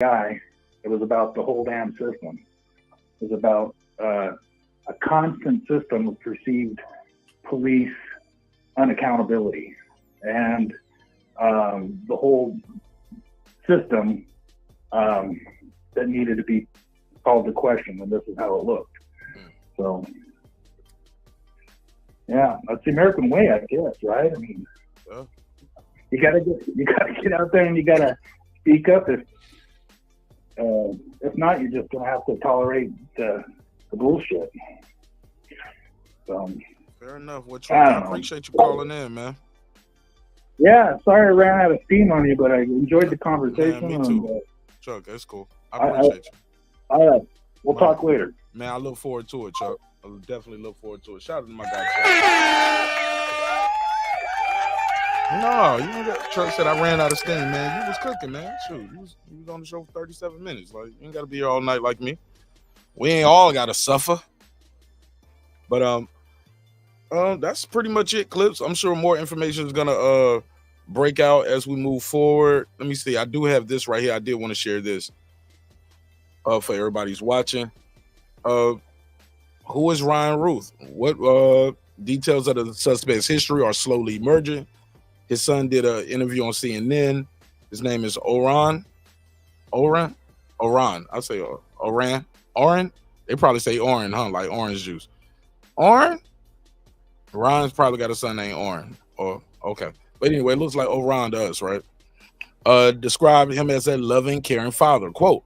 guy. It was about the whole damn system. It was about a constant system of perceived police unaccountability, and the whole system that needed to be called to question, and this is how it looked. So, yeah, that's the American way, I guess, right? I mean, you gotta get out there and you gotta speak up. If not, you're just gonna have to tolerate the bullshit. So, fair enough. Well, Chuck, I appreciate you calling in, man. Yeah, sorry I ran out of steam on you, but I enjoyed the conversation. Man, me too. Chuck, that's cool. I appreciate you. All right. We'll talk later. Man, I look forward to it, Chuck. I definitely look forward to it. Shout out to my guy, Chuck. No, you know that Chuck said I ran out of steam, man. You was cooking, man. Shoot, you was on the show for 37 minutes. Like, you ain't got to be here all night like me. We ain't all got to suffer. But that's pretty much it, Clips. I'm sure more information is gonna break out as we move forward. Let me see. I do have this right here. I did want to share this for everybody who's watching. Who is Ryan Routh? What details of the suspect's history are slowly emerging. His son did an interview on CNN. His name is Oran. I say Oran. They probably say Oran, huh? Like orange juice. Oran? Ryan's probably got a son named Oran. Oh, okay. But anyway, it looks like Oran does, right? Described him as a loving, caring father. Quote,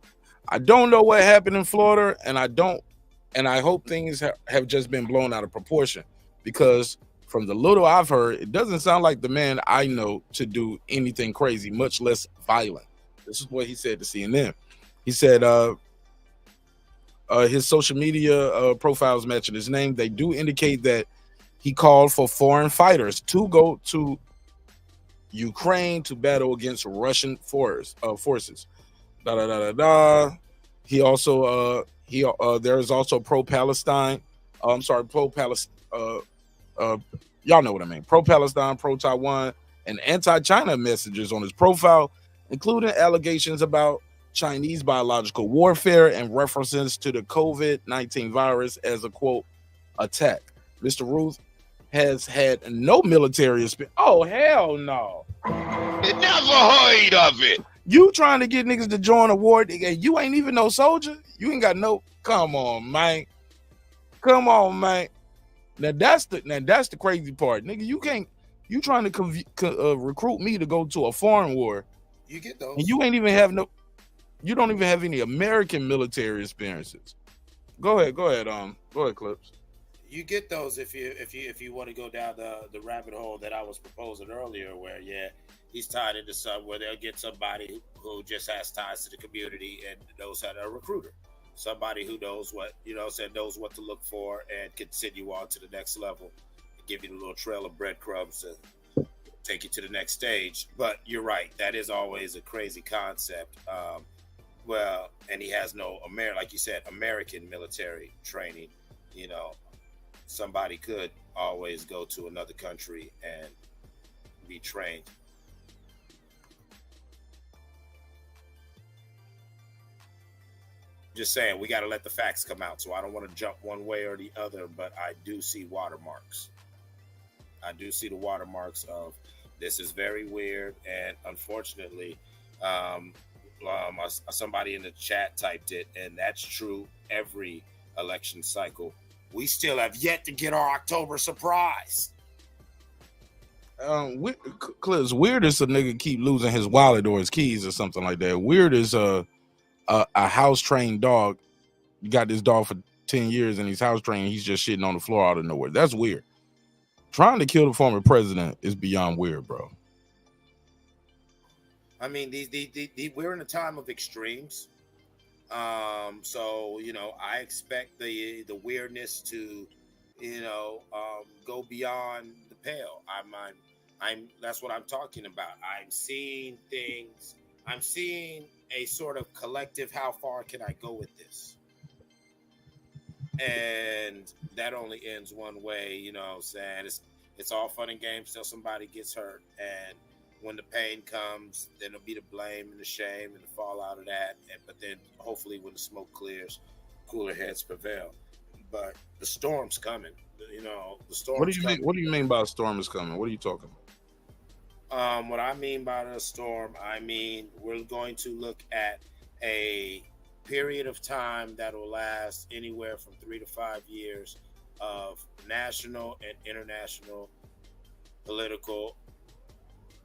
I don't know what happened in Florida, and I hope things have just been blown out of proportion, because from the little I've heard, it doesn't sound like the man I know to do anything crazy, much less violent. This is what he said to CNN. He said his social media profiles matching his name. They do indicate that he called for foreign fighters to go to Ukraine to battle against Russian forces. He also there is also pro-Palestine. Y'all know what I mean. Pro-Palestine, pro-Taiwan, and anti-China messages on his profile, including allegations about Chinese biological warfare and references to the COVID-19 virus as a, quote, attack. Mr. Routh has had no military experience. Oh, hell no. Never heard of it. You trying to get niggas to join a war? You ain't even no soldier. You ain't got no. Come on, man. Come on, man. Now that's the crazy part, nigga. You trying to recruit me to go to a foreign war? You get those. And you ain't even have no. You don't even have any American military experiences. Go ahead, Clips. You get those if you want to go down the rabbit hole that I was proposing earlier, where he's tied into some where they'll get somebody who just has ties to the community and knows how to recruiter, somebody who knows what knows what to look for and can send you on to the next level, and give you a little trail of breadcrumbs to take you to the next stage. But you're right, that is always a crazy concept. Well, and he has no like you said, American military training. Somebody could always go to another country and be trained. Just saying, we got to let the facts come out. So I don't want to jump one way or the other, but I do see watermarks. I do see the watermarks of this is very weird. And unfortunately, somebody in the chat typed it, and that's true every election cycle. We still have yet to get our October surprise. Clips, weird is a nigga keep losing his wallet or his keys or something like that. Weird is a house trained dog. You got this dog for 10 years and he's house trained. He's just shitting on the floor out of nowhere. That's weird. Trying to kill the former president is beyond weird, bro. I mean, we're in a time of extremes. So, I expect the weirdness to, go beyond the pale. That's what I'm talking about. I'm seeing things. I'm seeing a sort of collective, how far can I go with this? And that only ends one way, you know what I'm saying? It's all fun and games till somebody gets hurt. And, when the pain comes, then it'll be the blame and the shame and the fallout of that. But then hopefully when the smoke clears, cooler heads prevail. But the storm's coming. The storm's What do you coming. mean? What do you mean by a storm is coming? What are you talking about? What I mean by the storm, I mean we're going to look at a period of time that will last anywhere from 3 to 5 years of national and international political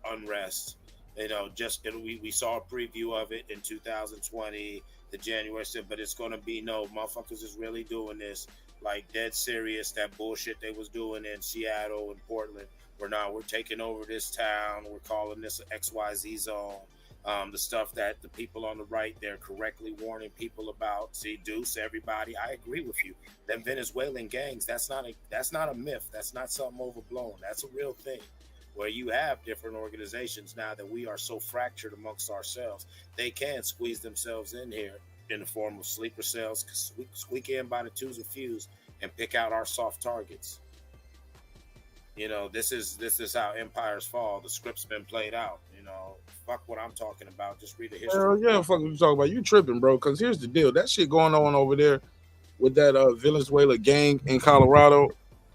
unrest. We saw a preview of it in 2020, the January, but it's going to be motherfuckers is really doing this, like dead serious. That bullshit they was doing in Seattle and Portland, we're taking over this town. We're calling this an XYZ zone. The stuff that the people on the right, they're correctly warning people about. See, Deuce, everybody, I agree with you. Them Venezuelan gangs, that's not a myth. That's not something overblown. That's a real thing. Where you have different organizations now that we are so fractured amongst ourselves, they can squeeze themselves in here in the form of sleeper cells, squeak in by the twos and fews, and pick out our soft targets. This is how empires fall. The script's been played out. Fuck what I'm talking about. Just read the history. Hell yeah, fuck what you talking about. You tripping, bro? Because here's the deal. That shit going on over there with that Venezuela gang in Colorado.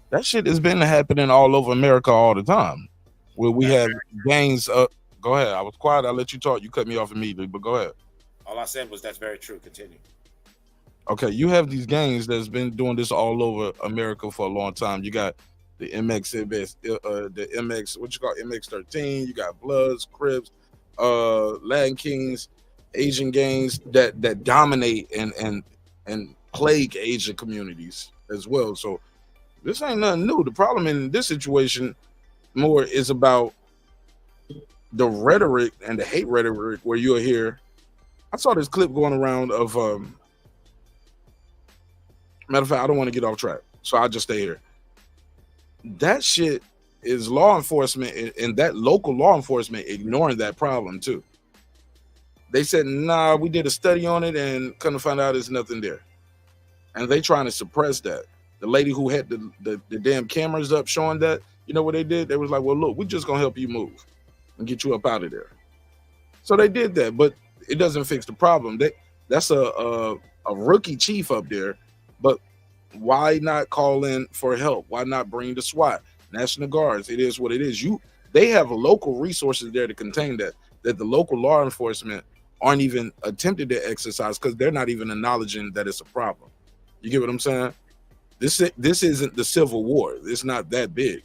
That shit has been happening all over America all the time. Where we have gangs. Go ahead. I was quiet. I'll let you talk. You cut me off immediately, but go ahead. All I said was that's very true. Continue. Okay, you have these gangs that's been doing this all over America for a long time. You got the MX13. You got Bloods, Crips, Latin Kings, Asian gangs that dominate and plague Asian communities as well. So this ain't nothing new. The problem in this situation more is about the rhetoric and the hate rhetoric where you'll hear. I saw this clip going around of matter of fact, I don't want to get off track, so I'll just stay here. That shit is law enforcement and that local law enforcement ignoring that problem too. They said, nah, we did a study on it and couldn't find out there's nothing there. And they trying to suppress that. The lady who had the damn cameras up showing that, you know what they did? They was like, well, look, we're just going to help you move and get you up out of there. So they did that, but it doesn't fix the problem. That's a rookie chief up there, but why not call in for help? Why not bring the SWAT, National Guards? It is what it is. They have local resources there to contain that the local law enforcement aren't even attempting to exercise because they're not even acknowledging that it's a problem. You get what I'm saying? This isn't the Civil War. It's not that big.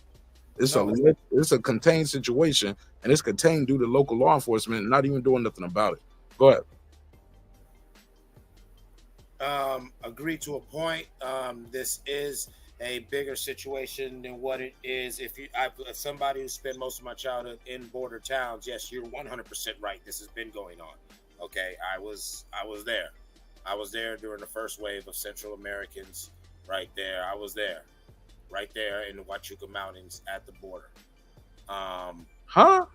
It's a contained situation, and it's contained due to local law enforcement not even doing nothing about it. Go ahead. Agree to a point. This is a bigger situation than what it is. If somebody who spent most of my childhood in border towns, yes, you're 100% right. This has been going on. Okay, I was there. I was there during the first wave of Central Americans. Right there, I was there. Right there in the Huachuca Mountains at the border. The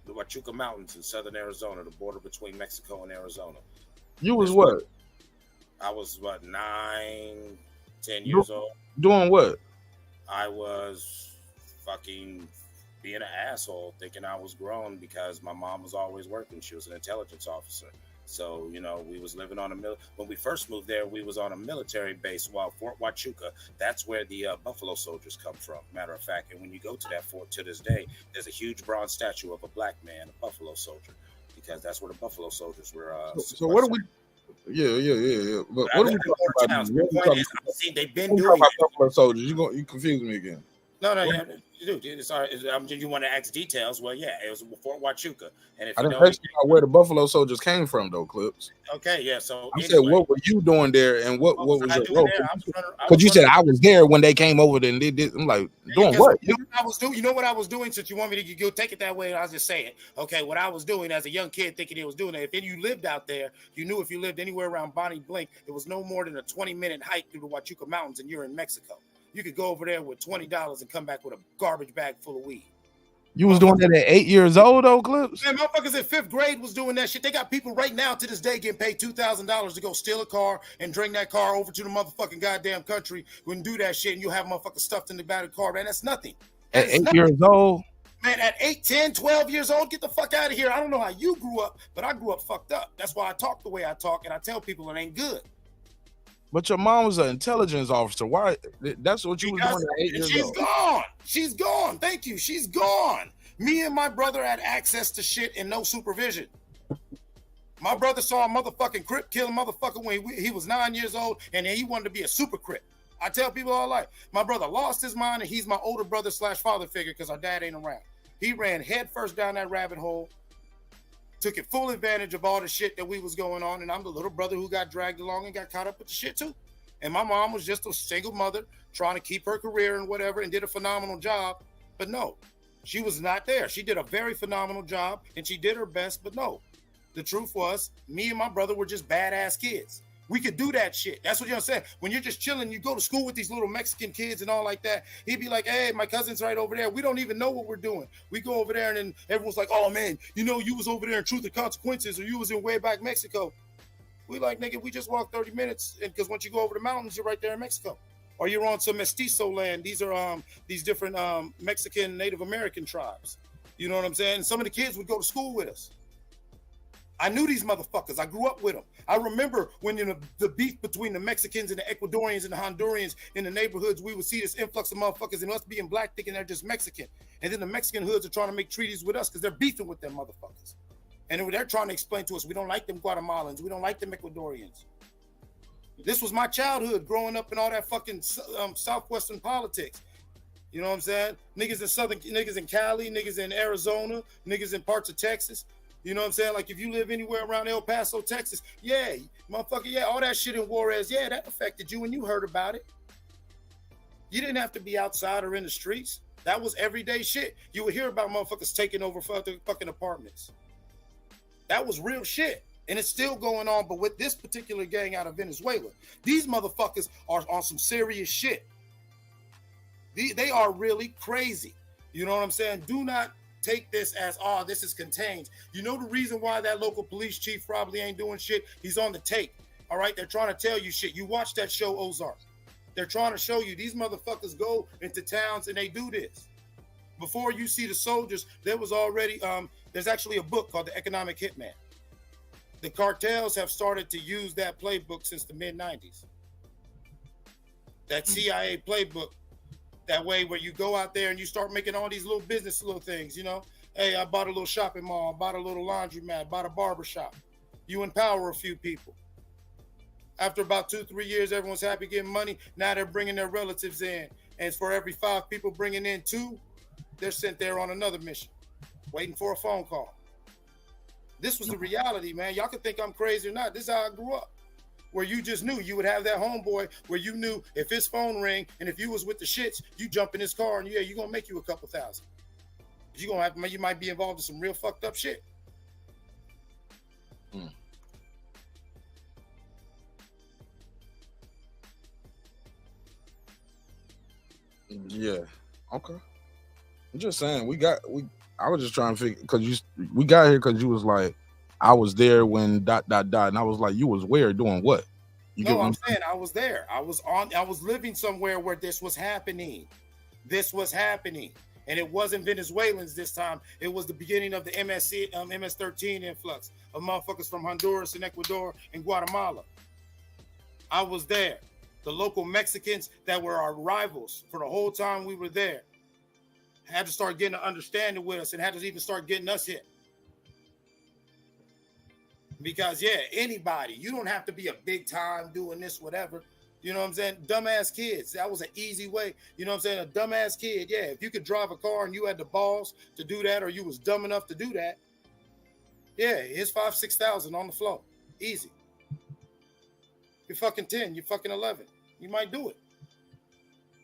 Huachuca Mountains in southern Arizona, the border between Mexico and Arizona. You was what? I was 9, 10 years old. Doing what? I was fucking being an asshole, thinking I was grown because my mom was always working. She was an intelligence officer. So, we was living on when we first moved there, we was on a military base, Fort Huachuca. That's where the Buffalo Soldiers come from, matter of fact. And when you go to that fort to this day, there's a huge bronze statue of a black man, a Buffalo Soldier, because that's where the Buffalo Soldiers were. So what are we? Yeah. But what are we talking about? They've been doing Buffalo Soldiers. You confuse me again. No, yeah, you do. Sorry, you want to ask details? Well, yeah, it was Fort Huachuca, and if I didn't ask you about where the Buffalo Soldiers came from, though, Clips. Okay, yeah. So I said, what were you doing there, and what was your role? Because you said I was there when they came over there and they did. I'm like, doing what? You know what I was doing? Since you want me to go take it that way, I'll just say it. Okay, what I was doing as a young kid, thinking it was doing that. If you lived out there, you knew if you lived anywhere around Bonnie Blink, it was no more than a 20-minute hike through the Huachuca Mountains, and you're in Mexico. You could go over there with $20 and come back with a garbage bag full of weed. You was doing that at 8 years old, though, Clips? Man, motherfuckers in 5th grade was doing that shit. They got people right now to this day getting paid $2,000 to go steal a car and bring that car over to the motherfucking goddamn country and do that shit, and you have motherfuckers stuffed in the back of the car, man. That's nothing. At 8 years old? Man, at 8, 10, 12 years old, get the fuck out of here. I don't know how you grew up, but I grew up fucked up. That's why I talk the way I talk, and I tell people it ain't good. But your mom was an intelligence officer. Why? That's what you was doing at 8 years old. She's gone. She's gone. Thank you. She's gone. Me and my brother had access to shit and no supervision. My brother saw a motherfucking Crip kill a motherfucker when he was 9 years old, and then he wanted to be a super Crip. I tell people all life, my brother lost his mind, and he's my older brother / father figure because our dad ain't around. He ran headfirst down that rabbit hole, took it full advantage of all the shit that we was going on, and I'm the little brother who got dragged along and got caught up with the shit too. And my mom was just a single mother trying to keep her career and whatever, and did a phenomenal job. But no, she was not there. She did a very phenomenal job, and she did her best, but no. The truth was, me and my brother were just badass kids. We could do that shit. That's what you're saying. When you're just chilling, you go to school with these little Mexican kids and all like that. He'd be like, hey, my cousin's right over there. We don't even know what we're doing. We go over there and then everyone's like, oh man, you know, you was over there in Truth and Consequences, or you was in way back Mexico. We like, nigga, we just walked 30 minutes. And because once you go over the mountains, you're right there in Mexico. Or you're on some mestizo land. These are these different Mexican Native American tribes. You know what I'm saying? And some of the kids would go to school with us. I knew these motherfuckers. I grew up with them. I remember when the beef between the Mexicans and the Ecuadorians and the Hondurans in the neighborhoods, we would see this influx of motherfuckers and us being black thinking they're just Mexican. And then the Mexican hoods are trying to make treaties with us because they're beefing with them motherfuckers. And they're trying to explain to us, we don't like them Guatemalans. We don't like them Ecuadorians. This was my childhood growing up in all that fucking Southwestern politics. You know what I'm saying? Niggas in Cali, niggas in Arizona, niggas in parts of Texas. You know what I'm saying? Like if you live anywhere around El Paso, Texas, yeah, motherfucker, yeah, all that shit in Juarez, yeah, that affected you and you heard about it. You didn't have to be outside or in the streets. That was everyday shit. You would hear about motherfuckers taking over fucking apartments. That was real shit. And it's still going on, but with this particular gang out of Venezuela, these motherfuckers are on some serious shit. They are really crazy. You know what I'm saying? Do not take this as, oh, this is contained. You know the reason why that local police chief probably ain't doing shit? He's on the tape. All right? They're trying to tell you shit. You watch that show Ozark. They're trying to show you these motherfuckers go into towns and they do this. Before you see the soldiers, there was already, there's actually a book called The Economic Hitman. The cartels have started to use that playbook since the mid-90s. That CIA playbook. That way where you go out there and you start making all these little things, you know. Hey, I bought a little shopping mall, bought a little laundromat, bought a barber shop. You empower a few people. After about 2-3 years, everyone's happy getting money. Now they're bringing their relatives in. And for every 5 people bringing in 2, they're sent there on another mission, waiting for a phone call. This was the reality, man. Y'all can think I'm crazy or not. This is how I grew up. Where you just knew you would have that homeboy where you knew if his phone rang and if you was with the shits, you jump in his car and yeah, you're gonna make you a couple thousand. You might be involved in some real fucked up shit. Yeah. Okay. I'm just saying I was just trying to figure because we got here because you was like, I was there when ... and I was like, you was where doing what? I'm saying I was there. I was living somewhere where this was happening. And it wasn't Venezuelans this time. It was the beginning of the MS-13 influx of motherfuckers from Honduras and Ecuador and Guatemala. I was there. The local Mexicans that were our rivals for the whole time we were there had to start getting an understanding with us and had to even start getting us hit. Because, yeah, anybody, you don't have to be a big time doing this, whatever. You know what I'm saying? Dumbass kids. That was an easy way. You know what I'm saying? A dumbass kid, yeah. If you could drive a car and you had the balls to do that or you was dumb enough to do that, yeah, here's 5,000-6,000 on the floor. Easy. You're fucking 10. You're fucking 11. You might do it.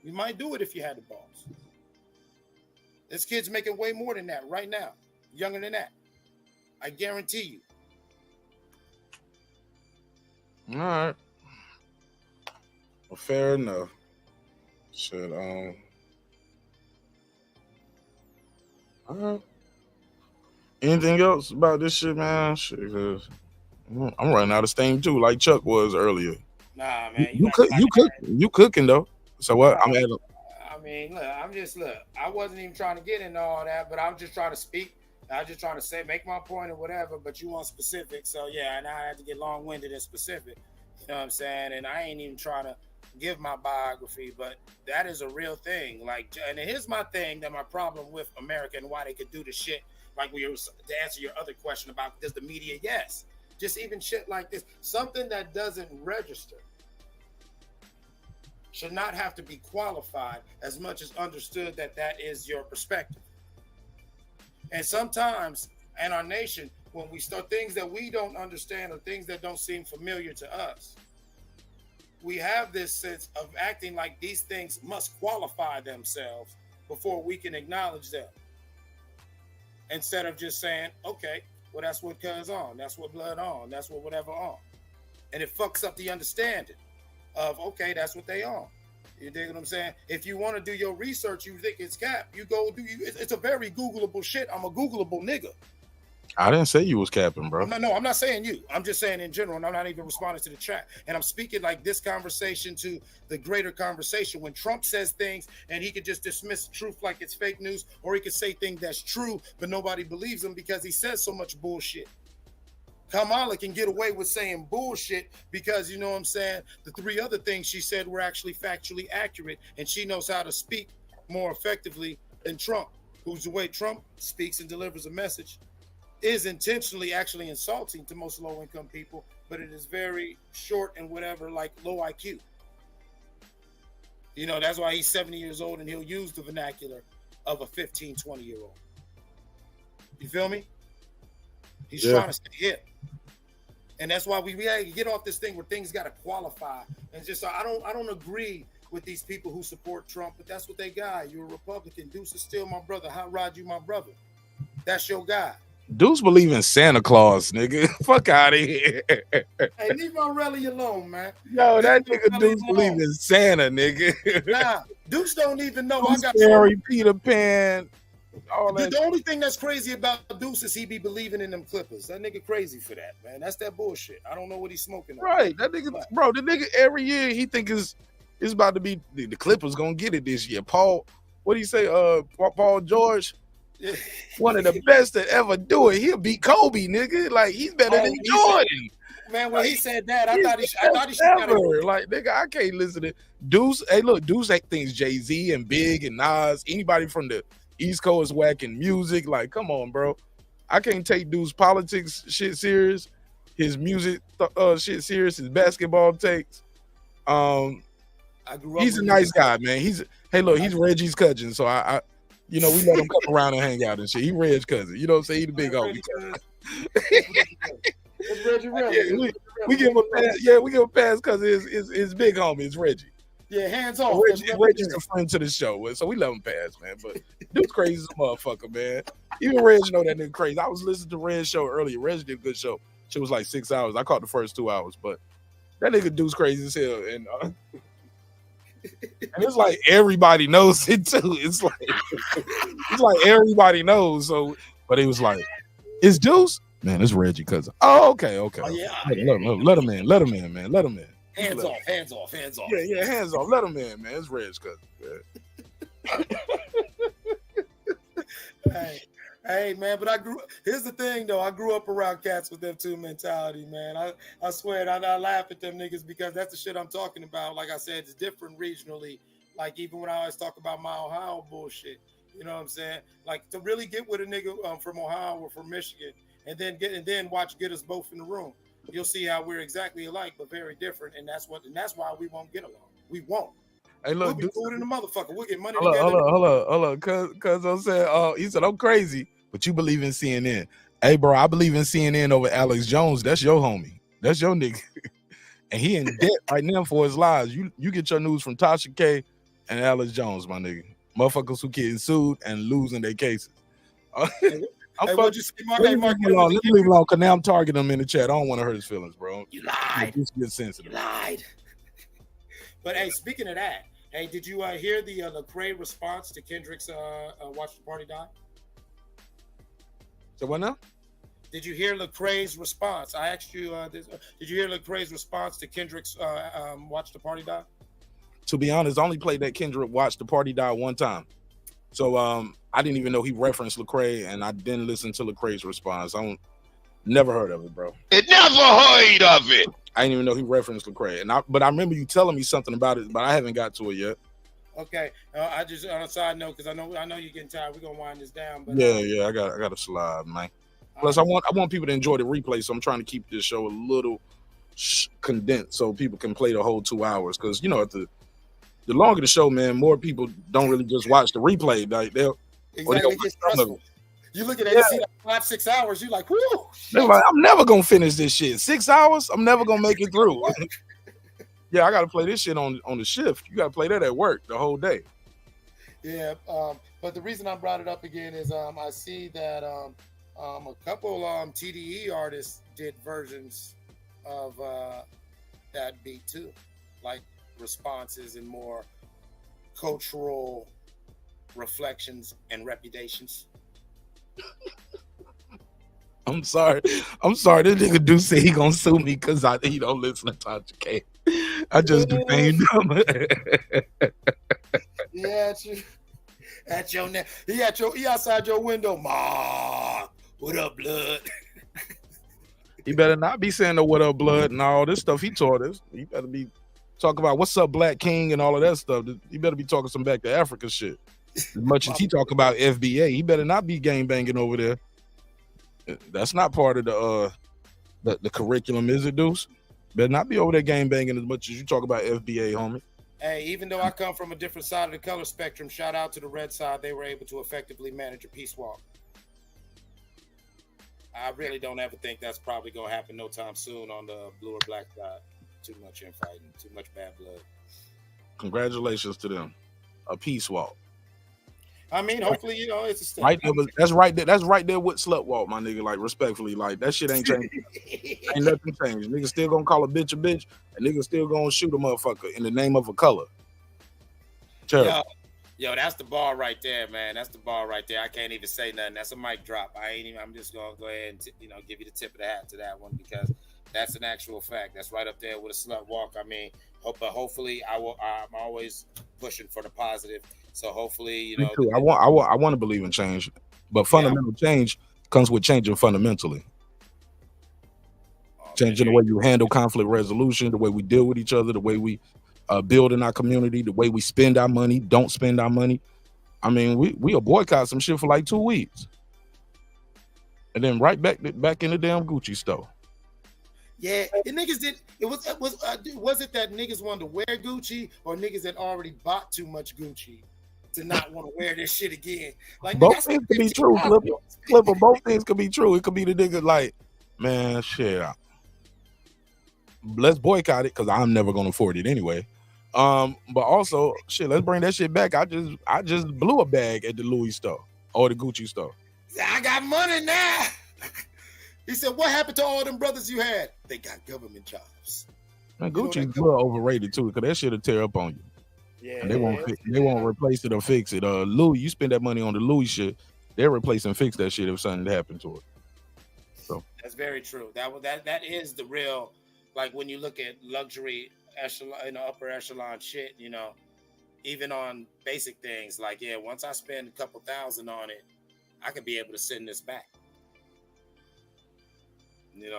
You might do it if you had the balls. This kid's making way more than that right now. Younger than that. I guarantee you. All right. Well, fair enough. Shit, all right. Anything else about this shit, man? Shit, cause I'm running out of steam too, like Chuck was earlier. Nah, man. You cooking though. So what? mean, look, I wasn't even trying to get into all that, but I'm just trying to speak. I was just trying to say, make my point or whatever, but you want specific. So, yeah, and I had to get long-winded and specific. You know what I'm saying? And I ain't even trying to give my biography, but that is a real thing. Like, and here's my thing that my problem with America and why they could do the shit, like to answer your other question about does the media, yes. Just even shit like this, something that doesn't register should not have to be qualified as much as understood that that is your perspective. And sometimes in our nation, when we start things that we don't understand or things that don't seem familiar to us, we have this sense of acting like these things must qualify themselves before we can acknowledge them. Instead of just saying, okay, well, that's what cuz on, that's what blood on, that's what whatever on. And it fucks up the understanding of, okay, that's what they on. You dig what I'm saying? If you want to do your research, you think it's cap, you go do, it's a very Googleable shit. I'm a Googleable nigga. I didn't say you was capping, bro. No, I'm not saying you. I'm just saying in general, and I'm not even responding to the chat. And I'm speaking like this conversation to the greater conversation. When Trump says things and he could just dismiss truth like it's fake news, or he could say things that's true, but nobody believes him because he says so much bullshit. Kamala can get away with saying bullshit because, you know what I'm saying, the three other things she said were actually factually accurate, and she knows how to speak more effectively than Trump, who's the way Trump speaks and delivers a message is intentionally actually insulting to most low-income people, but it is very short and whatever, like low IQ. You know, that's why he's 70 years old and he'll use the vernacular of a 15, 20-year-old. You feel me? He's trying to stay hip. And that's why we gotta get off this thing where things got to qualify. And just, I don't agree with these people who support Trump, but that's what they got. You're a Republican. Deuce is still my brother. Hot Rod, you my brother. That's your guy. Dudes believe in Santa Claus, nigga. Fuck out of here. Hey, leave my rally alone, man. Yo, that nigga Deuce believe in Santa, nigga. Nah, Deuce don't even know. I got Harry, Peter Pan, all that. The only thing that's crazy about Deuce is he be believing in them Clippers. That nigga crazy for that, man. That's that bullshit. I don't know what he's smoking. Right, that nigga, bro. The nigga every year he think it's about to be the Clippers gonna get it this year. Paul, what do you say? Paul George. One of the best that ever do it. He'll beat Kobe, nigga. Like he's better than Jordan. Man, when he said that, I thought he should never. Like nigga, I can't listen to Deuce. Hey, look, Deuce thinks Jay-Z and Big and Nas. Anybody from the East Coast whacking music. Like, come on, bro. I can't take Deuce politics shit serious. His music shit serious. His basketball takes. He's a nice guy, man. He's Reggie's cousin, so I you know, we let him come around and hang out and shit. He Reg's cousin. You know what I'm saying? He the big homie. It's Reggie Real. We give him a pass. Yeah, we give him a pass because his big homie is Reggie. Yeah, hands off. Reggie's a friend to the show, so we let him pass, man. But dude's crazy as a motherfucker, man. Even Reg know that nigga crazy. I was listening to Reg's show earlier. Reg did a good show. Shit was like 6 hours. I caught the first 2 hours, but that nigga dude's crazy as hell. And it's like everybody knows it too. It's like everybody knows. So, but it was like, it's Deuce? Man, it's Reggie cousin. Oh, okay. Oh, yeah. Let him in, man. Let him in. Hands off. Yeah, hands off. Let him in, man. It's Reg's cousin. Hey, man, but here's the thing, though. I grew up around cats with them two mentality, man. I swear, I laugh at them niggas because that's the shit I'm talking about. Like I said, it's different regionally. Like, even when I always talk about my Ohio bullshit, you know what I'm saying? Like, to really get with a nigga from Ohio or from Michigan and then get us both in the room, you'll see how we're exactly alike, but very different. And that's why we won't get along. We won't. Hey, look, we'll be cool in the motherfucker. We'll get money together. Hold on. Cuz I'm saying, he said, I'm crazy, but you believe in CNN. Hey, bro, I believe in CNN over Alex Jones. That's your homie. That's your nigga. And he in debt right now for his lives. You get your news from Tasha K and Alex Jones, my nigga. Motherfuckers who getting sued and losing their cases. Let me leave him alone, because now I'm targeting him in the chat. I don't want to hurt his feelings, bro. You lied. Just get sensitive. You lied. But hey, speaking of that, hey, did you hear the Lecrae response to Kendrick's "Watch the Party Die"? So what now? Did you hear Lecrae's response? I asked you. Did you hear Lecrae's response to Kendrick's "Watch the Party Die"? to be honest, I only played that Kendrick Watch the Party Die one time. So I didn't even know he referenced Lecrae, and I didn't listen to Lecrae's response. Never heard of it, bro. It never heard of it. I didn't even know he referenced Lecrae, but I remember you telling me something about it, but I haven't got to it yet. Okay, I just on a side note, because I know you're getting tired. We're gonna wind this down. But yeah, I got to slide, man. Plus, I want people to enjoy the replay, so I'm trying to keep this show a little condensed so people can play the whole 2 hours. Because the longer the show, man, more people don't really just watch the replay. Like exactly, it gets stressful. You look at it, you see like 5-6 hours, you're like, whoo! They're like, I'm never gonna finish this shit. 6 hours, I'm never gonna make it through. Yeah, I gotta play this shit on the shift. You gotta play that at work the whole day. Yeah, but the reason I brought it up again is I see that a couple TDE artists did versions of that beat too, like responses and more cultural reflections and reputations. I'm sorry. This nigga do say he gonna sue me because he don't listen to Tasha K. I just defamed him. Yeah, at your neck. He outside your window. Ma, what up, blood? He better not be saying no what up, blood, and all this stuff he taught us. He better be talking about what's up, Black King, and all of that stuff. He better be talking some back to Africa shit. As much as he talk about FBA, he better not be gang banging over there. That's not part of the curriculum, is it, Deuce? Better not be over there gang banging as much as you talk about FBA, homie. Hey, even though I come from a different side of the color spectrum, shout out to the red side. They were able to effectively manage a peace walk. I really don't ever think that's probably going to happen no time soon on the blue or black side. Too much infighting, too much bad blood. Congratulations to them. A peace walk. I mean, hopefully, it's a step. Right there, that's right there. That's right there with slut walk, my nigga. Like, respectfully, like that shit ain't changed. Ain't nothing changed. Niggas still gonna call a bitch, and niggas still gonna shoot a motherfucker in the name of a color. Yo, that's the bar right there, man. That's the bar right there. I can't even say nothing. That's a mic drop. I'm just gonna go ahead and give you the tip of the hat to that one because that's an actual fact. That's right up there with a slut walk. I mean, hopefully, I'm always pushing for the positive. So hopefully, Me too. I want to believe in change, but fundamental change comes with changing fundamentally. Changing the way you handle conflict resolution, the way we deal with each other, the way we build in our community, the way we spend our money, don't spend our money. I mean, we'll boycott some shit for like 2 weeks, and then right back in the damn Gucci store. Yeah, the niggas did. Was it that niggas wanted to wear Gucci or niggas that already bought too much Gucci to not want to wear this shit again? Like both things could be true, Flipper. Both things could be true. It could be the nigga like, man, shit. Let's boycott it because I'm never gonna afford it anyway. But also, shit, let's bring that shit back. I just blew a bag at the Louis store or the Gucci store. I got money now. He said, "What happened to all them brothers you had? They got government jobs." Man, Gucci's a little overrated too, because that shit'll tear up on you. Yeah, and they won't replace it or fix it. Louis, you spend that money on the Louis shit, they'll replace and fix that shit if something happened to it. So that's very true. That is the real, like when you look at luxury echelon, upper echelon shit, even on basic things, like once I spend a couple $1,000 on it, I could be able to send this back.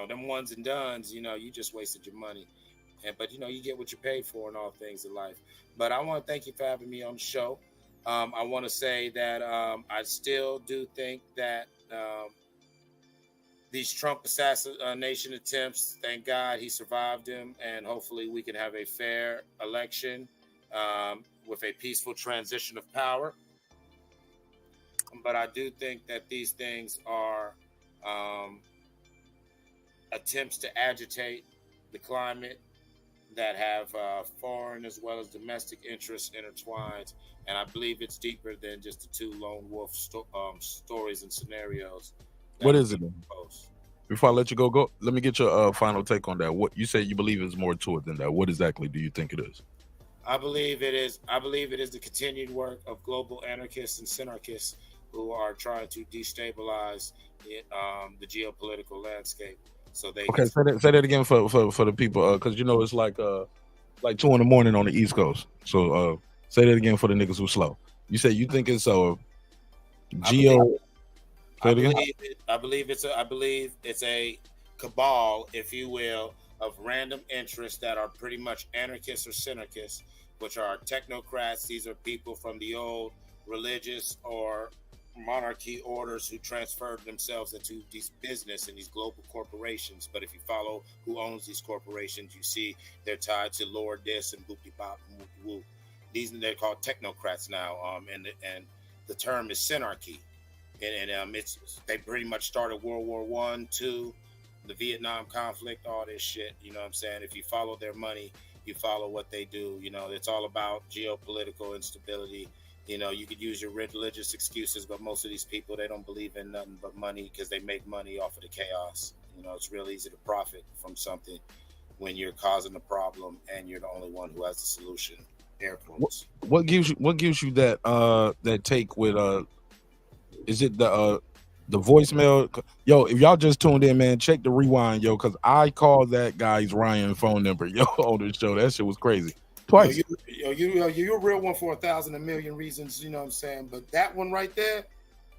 Them ones and dones, you just wasted your money. But you get what you pay for in all things in life. But I want to thank you for having me on the show. I want to say that I still do think that these Trump assassination attempts, thank God he survived them, and hopefully we can have a fair election with a peaceful transition of power. But I do think that these things are attempts to agitate the climate that have foreign as well as domestic interests intertwined. And I believe it's deeper than just the two lone wolf stories and scenarios. What is it? Before I let you go, let me get your final take on that. What you say you believe is more to it than that. What exactly do you think it is? I believe it is the continued work of global anarchists and synarchists who are trying to destabilize the geopolitical landscape. So they say that again for the people, because it's like like 2 in the morning on the East Coast. So say that again for the niggas who slow. You said you think it's geo. I believe it's a cabal, if you will, of random interests that are pretty much anarchists or synarchists, which are technocrats. These are people from the old religious or monarchy orders who transferred themselves into these business and these global corporations. But if you follow who owns these corporations, you see they're tied to Lord this and boopty bop and whoop whoop. They're called technocrats now, and the term is synarchy. And they pretty much started World War I, II, the Vietnam conflict, all this shit. You know what I'm saying? If you follow their money, you follow what they do. You know, it's all about geopolitical instability. You know, you could use your religious excuses, but most of these people, they don't believe in nothing but money because they make money off of the chaos. You know, it's real easy to profit from something when you're causing the problem and you're the only one who has the solution. Air quotes. What gives you that take with is it the voicemail? Yo, if y'all just tuned in, man, check the rewind, yo, because I called that guy's Ryan phone number, yo, on the show. That shit was crazy. Twice. You're a real one for 1,000 a million reasons, you know what I'm saying? But that one right there,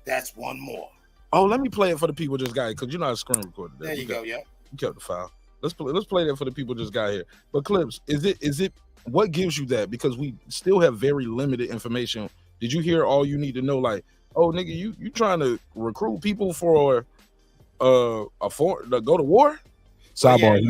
that's one more. Oh, let me play it for the people just got here, because you know how to screen record. There you go, yeah. You kept the file. Let's play that for the people just got here. But Clips, is it what gives you that? Because we still have very limited information. Did you hear all you need to know? Like, oh, nigga, you trying to recruit people for to go to war? Sidebar.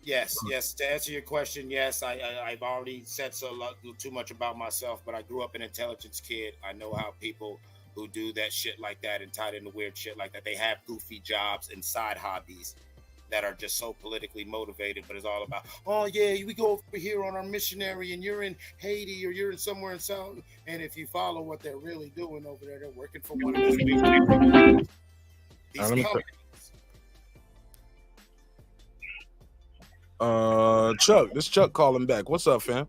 Yeah, yes. To answer your question, yes, I've already said too much about myself, but I grew up an intelligence kid. I know how people who do that shit like that and tied into weird shit like that, they have goofy jobs and side hobbies that are just so politically motivated, but it's all about, oh yeah, we go over here on our missionary and you're in Haiti or you're in somewhere in South, and if you follow what they're really doing over there, they're working for one of these people. This Chuck calling back. What's up, fam?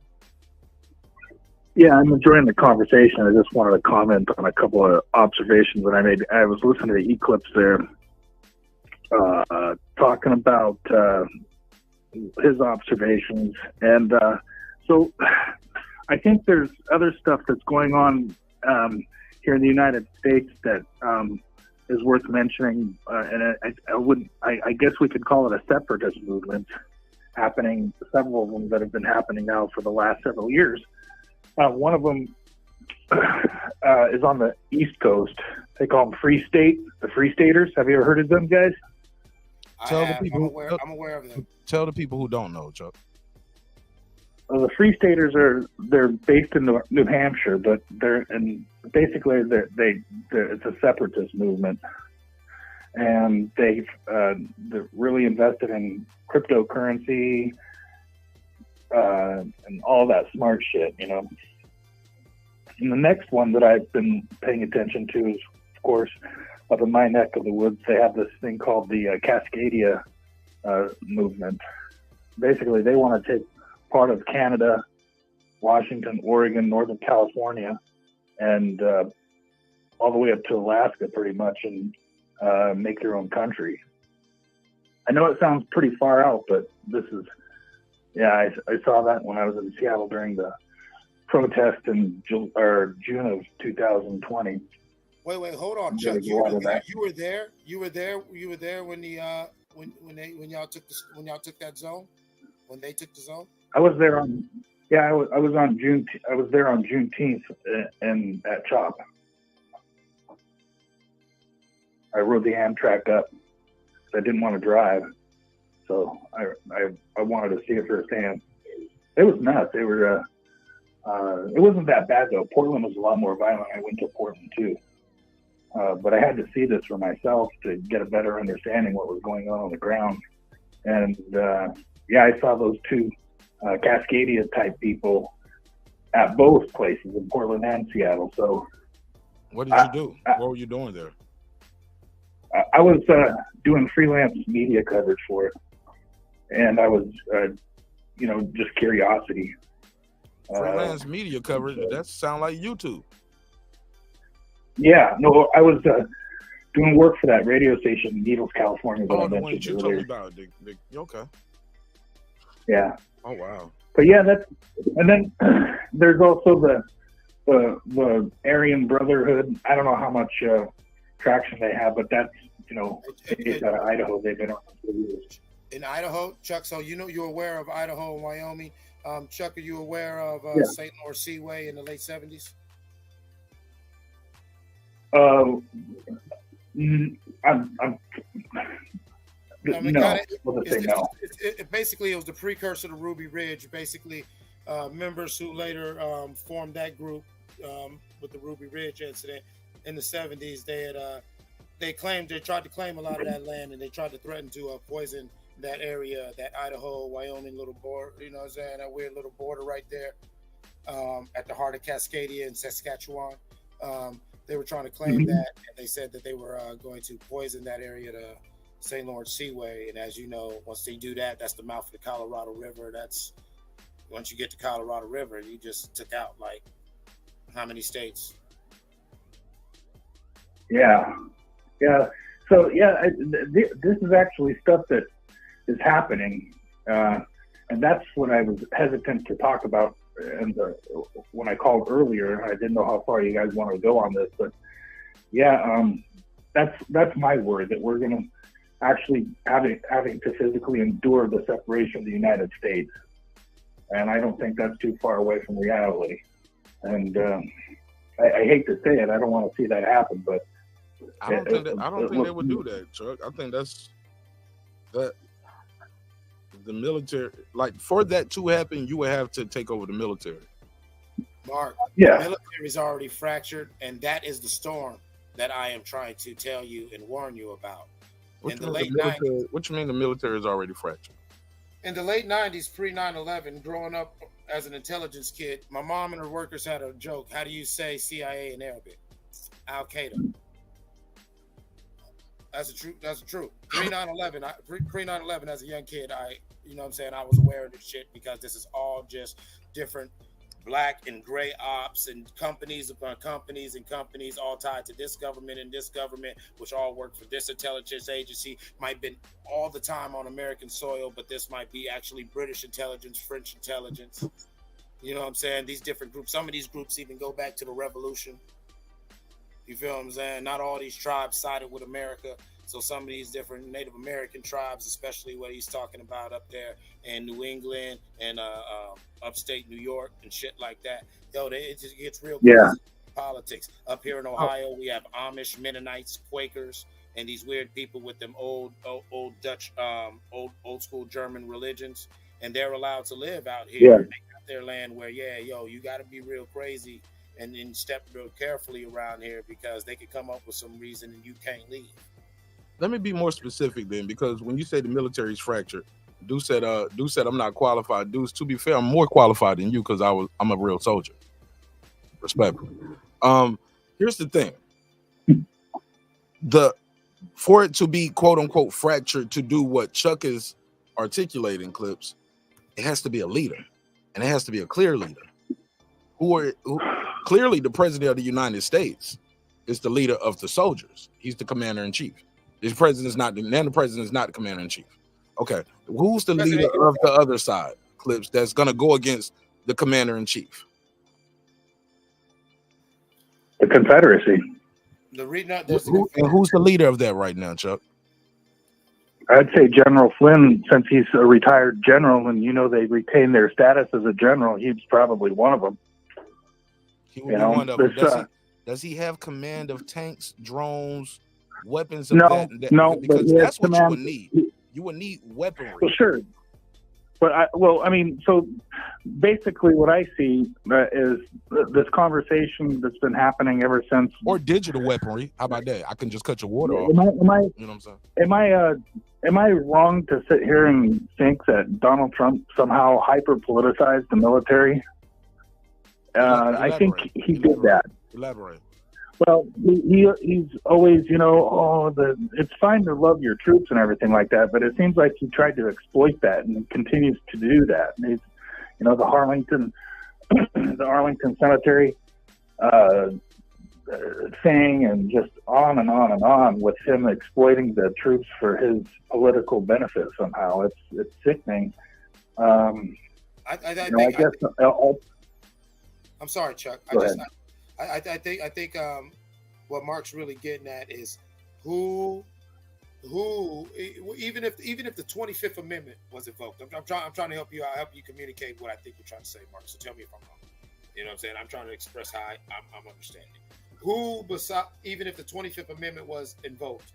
Yeah, I'm enjoying the conversation. I just wanted to comment on a couple of observations that I made. I was listening to the Eclipse there, talking about his observations. And so I think there's other stuff that's going on here in the United States that is worth mentioning. And I guess we could call it a separatist movement happening, several of them that have been happening now for the last several years. One of them is on the East Coast. They call them Free State, the Free Staters. Have you ever heard of them guys? I'm aware of them. Tell the people who don't know, Chuck. Well, the Free Staters they're based in New Hampshire, but they're a separatist movement, and they're really invested in cryptocurrency and all that smart shit, you know. And the next one that I've been paying attention to is, of course, up in my neck of the woods, they have this thing called the Cascadia movement. Basically, they want to take part of Canada, Washington, Oregon, Northern California, and all the way up to Alaska, pretty much, and make their own country. I know it sounds pretty far out, but this is, I saw that when I was in Seattle during the protest in June of 2020. Wait, hold on, Chuck. You were there. You were there when the when y'all took that zone. When they took the zone. I was there on. Yeah, I was on June. I was there on Juneteenth and at CHOP. I rode the Amtrak up. I didn't want to drive, so I wanted to see it firsthand. It was nuts. They were. It wasn't that bad though. Portland was a lot more violent. I went to Portland too. But I had to see this for myself to get a better understanding what was going on the ground. And I saw those two Cascadia type people at both places in Portland and Seattle. So what did you do? What were you doing there? I was doing freelance media coverage for it. And I was, just curiosity. Freelance media coverage? That sound like YouTube. Yeah, no, I was doing work for that radio station in Needles, California. Oh, the one you told me about. Okay. Yeah, Oh wow. But yeah, and then there's also the Aryan Brotherhood. I don't know how much traction they have, but that's based out of Idaho. They've been on for years. In Idaho, Chuck. So you're aware of Idaho and Wyoming. Chuck, are you aware of St. Lawrence Seaway in the late 70s? Basically, it was the precursor to Ruby Ridge. Basically, members who later formed that group with the Ruby Ridge incident in the 70s, they tried to claim a lot of that land, and they tried to threaten to poison that area, that Idaho, Wyoming little border, that weird little border right there at the heart of Cascadia and Saskatchewan. They were trying to claim that, and they said that they were going to poison that area to St. Lawrence Seaway. And as you know, once they do that, that's the mouth of the Colorado River. Once you get to Colorado River, you just took out like how many states? Yeah. So this is actually stuff that is happening, and that's what I was hesitant to talk about. And when I called earlier, I didn't know how far you guys want to go on this, but that's my word, that we're going to actually having to physically endure the separation of the United States, and I don't think that's too far away from reality. And I hate to say it, I don't want to see that happen, but I don't think they would do that, Chuck. I think that the military, like for that to happen, you would have to take over the military. Mark, the military is already fractured, and that is the storm that I am trying to tell you and warn you about. In the late 90s. What you mean the military is already fractured? In the late 90s, pre-9/11, growing up as an intelligence kid, my mom and her workers had a joke. How do you say CIA in Arabic? Al-Qaeda. That's the truth. Pre-9/11 as a young kid, I was aware of this shit because this is all just different black and gray ops and companies upon companies and companies all tied to this government and this government, which all work for this intelligence agency. Might have been all the time on American soil, but this might be actually British intelligence, French intelligence. You know what I'm saying? These different groups, some of these groups even go back to the revolution. You feel what I'm saying? Not all these tribes sided with America. So some of these different Native American tribes, especially what he's talking about up there in New England and upstate New York and shit like that. It just gets real crazy politics. Up here in Ohio, we have Amish, Mennonites, Quakers, and these weird people with them old Dutch, old school German religions, and they're allowed to live out here. Yeah. They got their land where, you got to be real crazy and step real carefully around here because they could come up with some reason and you can't leave. Let me be more specific then, because when you say the military is fractured, Deuce said I'm not qualified. Deuce, to be fair, I'm more qualified than you because I'm a real soldier. Respectfully. Here's the thing. For it to be quote unquote fractured to do what Chuck is articulating, Clips, it has to be a leader, and it has to be a clear leader. Who clearly the president of the United States is the leader of the soldiers. He's the commander in chief. The president is not the commander in chief. Okay, who's the leader of the other side, Clips, that's going to go against the commander in chief? The Confederacy. And who's the leader of that right now, Chuck? I'd say General Flynn, since he's a retired general, and they retain their status as a general. He's probably one of them. He would be one of them. Does he have command of tanks, drones, weapons? No, because that's what you would need. You would need weaponry. Well, sure. But so basically what I see is this conversation that's been happening ever since. Or digital weaponry. How about that? I can just cut your water off. You know what I'm saying? Am I wrong to sit here and think that Donald Trump somehow hyper politicized the military? I think he did that. Elaborate. Well, he's always, it's fine to love your troops and everything like that, but it seems like he tried to exploit that and continues to do that. And he's, the Arlington Cemetery thing, and just on and on and on with him exploiting the troops for his political benefit somehow. It's sickening. I'm sorry, Chuck. I think what Mark's really getting at is who even if the 25th Amendment was invoked. I'm trying to help you out, help you communicate what I think you're trying to say, Mark. So tell me if I'm wrong. You know what I'm saying? I'm trying to express how I'm understanding. Who, even if the 25th Amendment was invoked,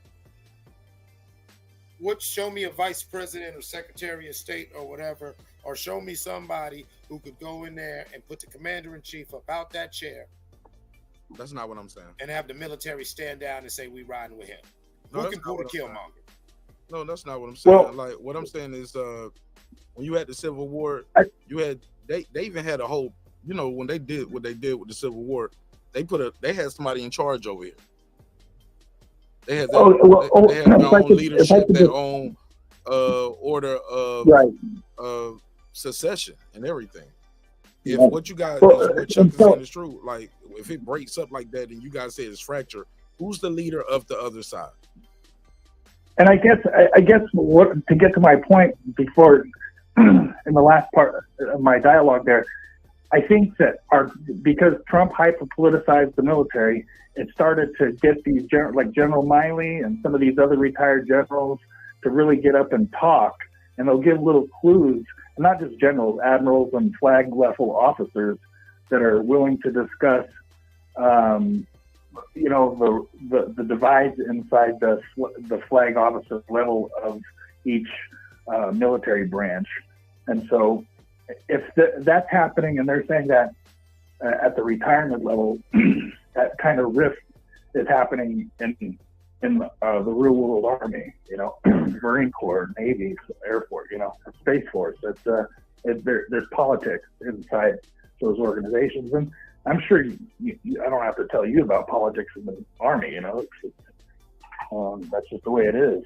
show me a vice president or secretary of state or whatever, or show me somebody who could go in there and put the commander in chief about that chair. That's not what I'm saying. And have the military stand down and say we riding with him. No, who can pull the Killmonger? No, that's not what I'm saying. Well, like what I'm saying is, when you had the Civil War, you had they even had a whole, you know, when they did what they did with the Civil War, they had somebody in charge over here. They had their, they had their own leadership, their own order of secession and everything. If what you guys, what Chuck is saying is true, like if it breaks up like that and you guys say it's fractured, who's the leader of the other side? And I guess what to get to my point before in the last part of my dialogue there, I think that because Trump hyper-politicized the military, it started to get these like General Miley and some of these other retired generals to really get up and talk, and they'll give little clues, and not just generals, admirals and flag level officers that are willing to discuss, you know, the divides inside the flag officer level of each military branch. And so if that's happening and they're saying that at the retirement level, that kind of rift is happening in the real world Army, you know, Marine Corps, Navy, Air Force, you know, Space Force. There's politics inside those organizations. And I'm sure I don't have to tell you about politics in the Army, you know, that's just the way it is.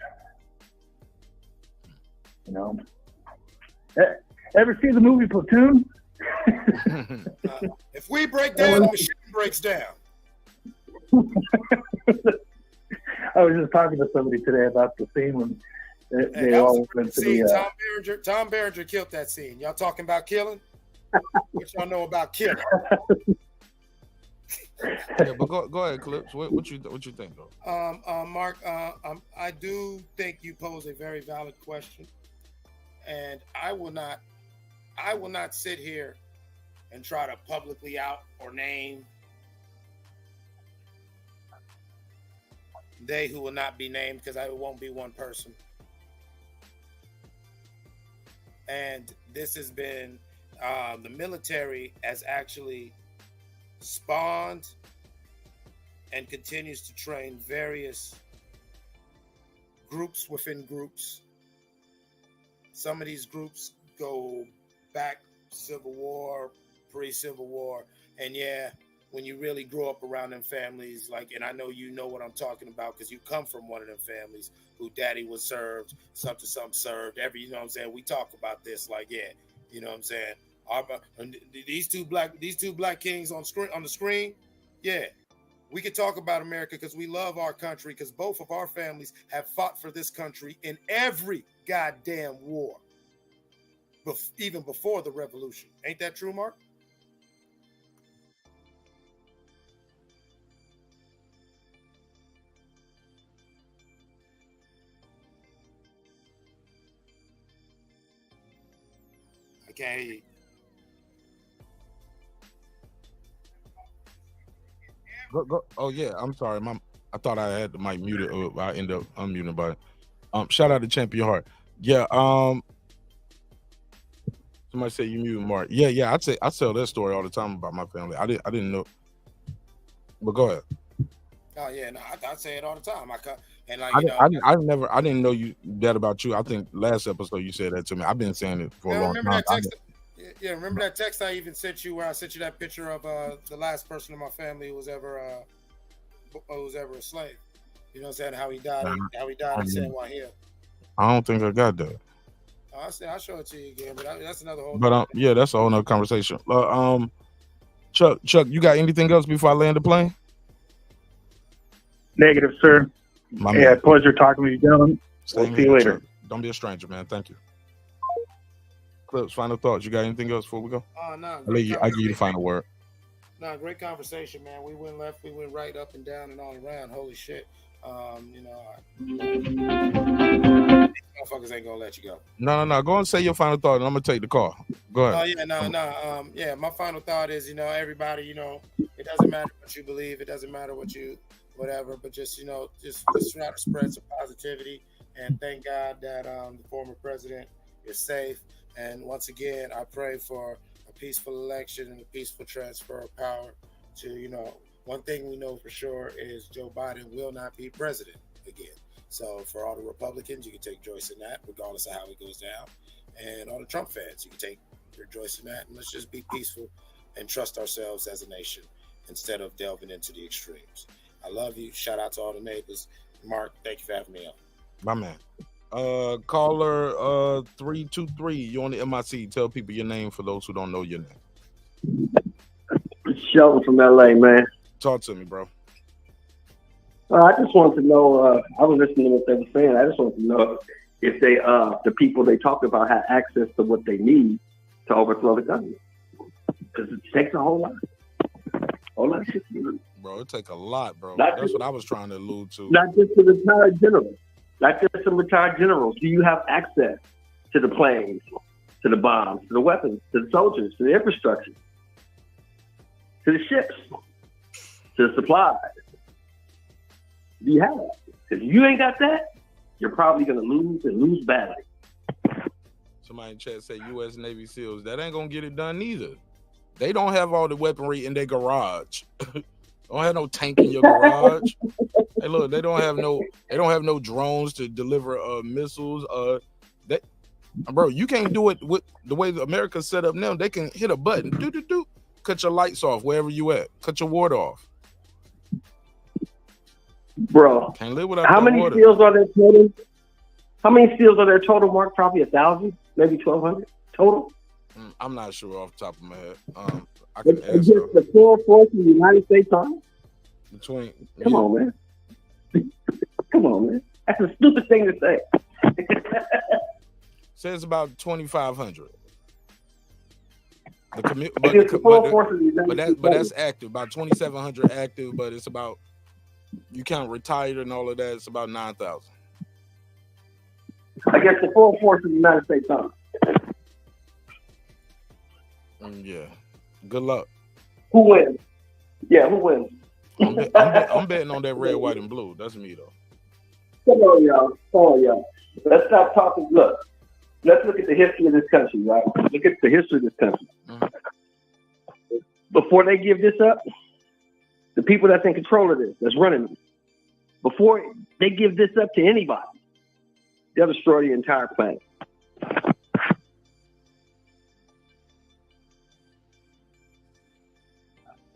You know, ever see the movie Platoon? If we break down, the machine breaks down. I was just talking to somebody today about the scene when they all went to the. Tom Berenger killed that scene. Y'all talking about killing? What y'all know about killing? Yeah, but go ahead, Clips. What you think, though? Mark, I do think you pose a very valid question, and I will not sit here and try to publicly out or name they who will not be named, because it won't be one person. And this has been the military has actually spawned and continues to train various groups within groups. Some of these groups go back Civil War, pre-Civil War, and yeah, when you really grow up around them families, like, and I know you know what I'm talking about because you come from one of them families who daddy was served, some served, you know what I'm saying? We talk about this, like, yeah, you know what I'm saying? These two black kings on the screen, yeah, we could talk about America because we love our country, because both of our families have fought for this country in every goddamn war, even before the revolution. Ain't that true, Mark? Okay. Go. Oh yeah, I'm sorry, I thought I had the mic muted. I ended up unmuting, but shout out to Champion Heart. Yeah. Somebody said you muted Mark. Yeah. I tell that story all the time about my family. I didn't know. But go ahead. Oh yeah, no, I say it all the time. I didn't know that about you. I think last episode you said that to me. I've been saying it for a long time. Remember that text I even sent you where I sent you that picture of the last person in my family who was ever a slave. You know what I'm saying? How he died in San Juan Hill. I don't think I got that. I'll show it to you again, but that's another whole. But yeah, that's a whole nother conversation. Chuck, you got anything else before I land the plane? Negative, sir. Yeah, pleasure talking with you, gentlemen. We'll see you later. Chuck. Don't be a stranger, man. Thank you. Clips, final thoughts. You got anything else before we go? No. I give you the final word. No, great conversation, man. We went left, we went right, up and down, and all around. Holy shit. These motherfuckers ain't gonna let you go. No. Go and say your final thought, and I'm gonna take the call. Go ahead. My final thought is, everybody, it doesn't matter what you believe, it doesn't matter what you, whatever, but just try to spread some positivity, and thank God that the former president is safe. And once again, I pray for a peaceful election and a peaceful transfer of power to, one thing we know for sure is Joe Biden will not be president again. So for all the Republicans, you can take joy in that, regardless of how it goes down. And all the Trump fans, you can take rejoice in that. And let's just be peaceful and trust ourselves as a nation instead of delving into the extremes. I love you. Shout out to all the neighbors. Mark, thank you for having me on. My man. Caller 323, you on the MIC. Tell people your name for those who don't know your name. Sheldon from LA, man. Talk to me, bro. I just wanted to know, I was listening to what they were saying. I just wanted to know if they, the people they talked about had access to what they need to overthrow the government. Because it takes a whole lot. Whole lot of shit to do. Bro, it take a lot, bro. That's what I was trying to allude to. Not just the retired generals. Not just some retired generals. Do you have access to the planes, to the bombs, to the weapons, to the soldiers, to the infrastructure, to the ships, to the supplies? Do you have that? If you ain't got that, you're probably going to lose and lose badly. Somebody in chat say U.S. Navy SEALs. That ain't going to get it done neither. They don't have all the weaponry in their garage. Don't have no tank in your garage. Hey, look, they don't have no drones to deliver missiles. Bro, you can't do it with the way America's set up now. They can hit a button, cut your lights off wherever you at, cut your water off. Bro, can't live without how many water. SEALs are there total? How many SEALs are there total, Mark? Probably 1,000, maybe 1,200 total. I'm not sure off the top of my head. I can ask just the full force of the United States Army. Come on, man. Come on, man. That's a stupid thing to say. Says about 2,500. But that's active. About 2,700 active, but it's about, you count retired and all of that, it's about 9,000. I guess the full force of the United States Army. Yeah. Good luck. Who wins? Yeah, who wins? I'm betting on that red, white, and blue. That's me, though. Come on, y'all. Let's stop talking. Look, let's look at the history of this country, right? Look at the history of this country. Mm-hmm. Before they give this up, the people that's in control of this, that's running it, before they give this up to anybody, they'll destroy the entire planet.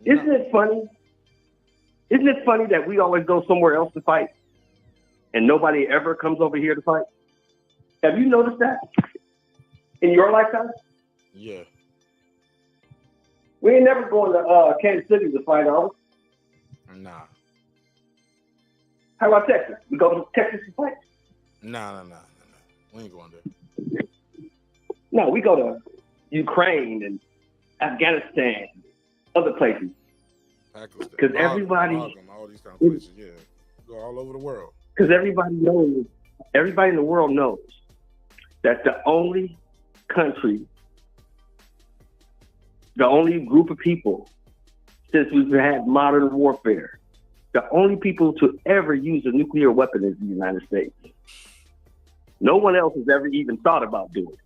Isn't it funny? Isn't it funny that we always go somewhere else to fight and nobody ever comes over here to fight? Have you noticed that in your lifetime? Yeah. We ain't never going to Kansas City to fight, are we? Nah. How about Texas? We go to Texas to fight? Nah. We ain't going there. No, we go to Ukraine and Afghanistan, other places. Because everybody, all these kind of places, yeah, go all over the world. Because everybody in the world knows that the only country, the only group of people since we've had modern warfare, the only people to ever use a nuclear weapon is the United States. No one else has ever even thought about doing it.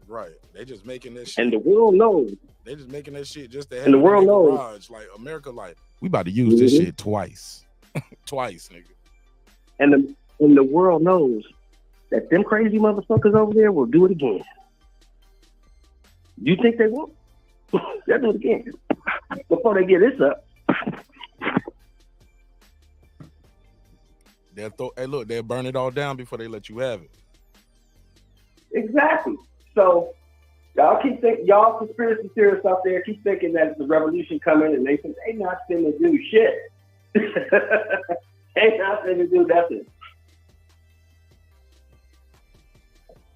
Right. They just making this shit. And the world knows. They just making that shit just to have and the world knows. Garage. Like America, like, we about to use this shit twice. Twice, nigga. And the world knows that them crazy motherfuckers over there will do it again. You think they won't? They'll do it again. Before they get this up. They'll burn it all down before they let you have it. Exactly. So y'all y'all conspiracy theorists out there keep thinking that it's a revolution coming, and they think they not finna do shit. They not finna do nothing.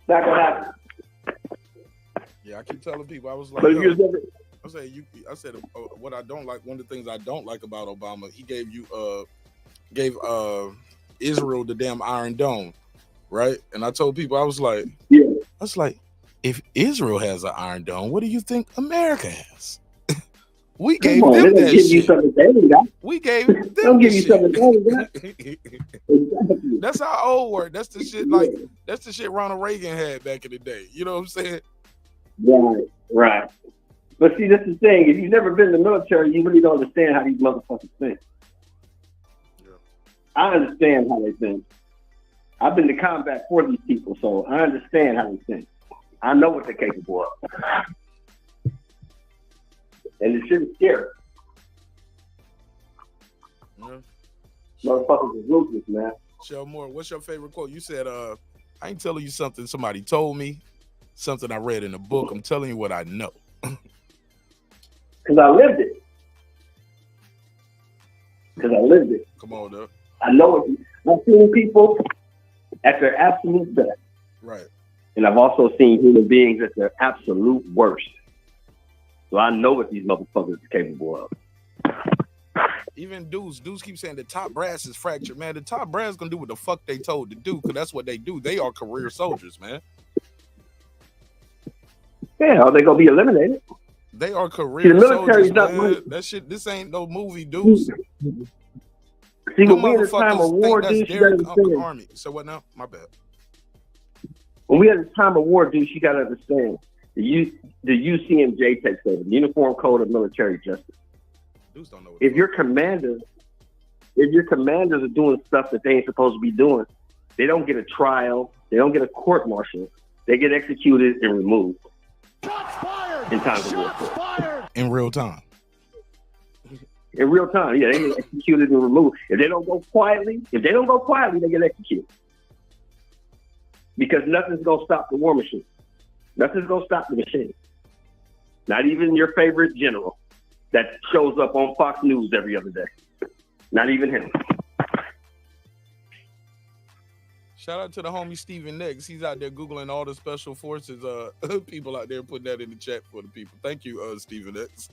Not gonna happen. Yeah, I keep telling people. I was like, But if you was never, I said what I don't like. One of the things I don't like about Obama, he gave Israel the damn Iron Dome, right? And I told people, I was like, if Israel has an Iron Dome, what do you think America has? We gave them that shit. We gave them don't give you something that. Exactly. That's how old work. That's the shit. Like that's the shit Ronald Reagan had back in the day. You know what I'm saying? Right. But see, this is the thing. If you've never been in the military, you really don't understand how these motherfuckers think. Yeah. I understand how they think. I've been to combat for these people, so I understand how they think. I know what they're capable of. And it shouldn't scare. Yeah. Motherfuckers is ruthless, man. Shell Moore, what's your favorite quote? You said, I ain't telling you something somebody told me, something I read in a book. I'm telling you what I know. Because I lived it. Come on, though. I know it. I've seen people at their absolute best. Right. And I've also seen human beings at their absolute worst. So I know what these motherfuckers are capable of. Even dudes keep saying the top brass is fractured. Man, the top brass gonna do what the fuck they told to do, because that's what they do. They are career soldiers, man. Yeah, are they gonna be eliminated? They are career soldiers, man. That shit, this ain't no movie, dudes. See, when we in a time of war, dude, you gotta understand. Army. So what now? My bad. When we at a time of war, dude, you gotta understand. The UCMJ takes over, the Uniform Code of Military Justice. Dudes don't know if your commanders are doing stuff that they ain't supposed to be doing, they don't get a trial, they don't get a court martial, they get executed and removed. Shots fired! In times of war. Fired! In real time. In real time, yeah, they get executed and removed. If they don't go quietly, they get executed. Because nothing's gonna stop the war machine. Nothing's gonna stop the machine. Not even your favorite general that shows up on Fox News every other day. Not even him. Shout out to the homie Steven Nix. He's out there Googling all the special forces people out there, putting that in the chat for the people. Thank you, Steven Nix.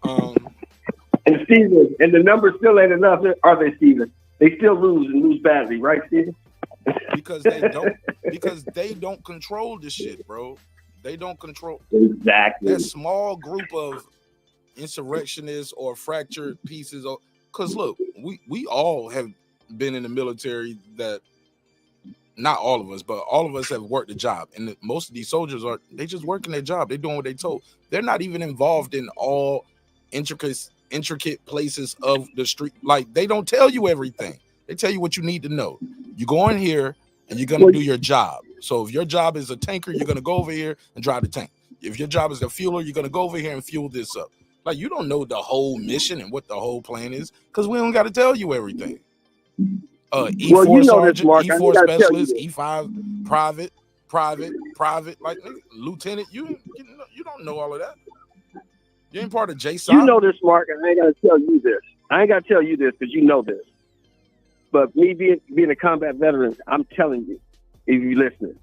And Steven, and the numbers still ain't enough, are they, Steven? They still lose and lose badly, right, Steven? Because they don't control this shit, bro. They don't control exactly that small group of insurrectionists or fractured pieces. Because look, we all have been in the military. That not all of us, but all of us have worked a job, and most of these soldiers they just working their job. They're doing what they told. They're not even involved in all intricate places of the street. Like, they don't tell you everything. They tell you what you need to know. You go in here and you're going to do your job. So if your job is a tanker, you're going to go over here and drive the tank. If your job is a fueler, you're going to go over here and fuel this up. Like, you don't know the whole mission and what the whole plan is, because we don't got to tell you everything. E4 sergeant, E4 specialist, E5 private, like lieutenant. You don't know all of that. You ain't part of JSOC. You know this, Mark, and I ain't got to tell you this. I ain't got to tell you this because you know this. But me being a combat veteran, I'm telling you, if you're listening,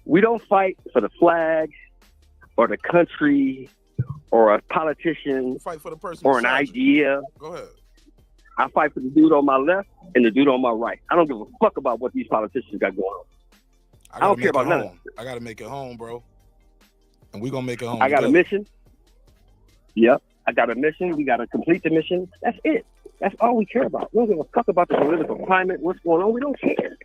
we don't fight for the flag or the country or a politician. You fight for the person or an idea. Go ahead. I fight for the dude on my left and the dude on my right. I don't give a fuck about what these politicians got going on. I don't care about none of it. I got to make it home, bro. And we're going to make it home. I got a mission. Yep. I got a mission. We got to complete the mission. That's it. That's all we care about. We don't give a fuck about the political climate, what's going on. We don't care.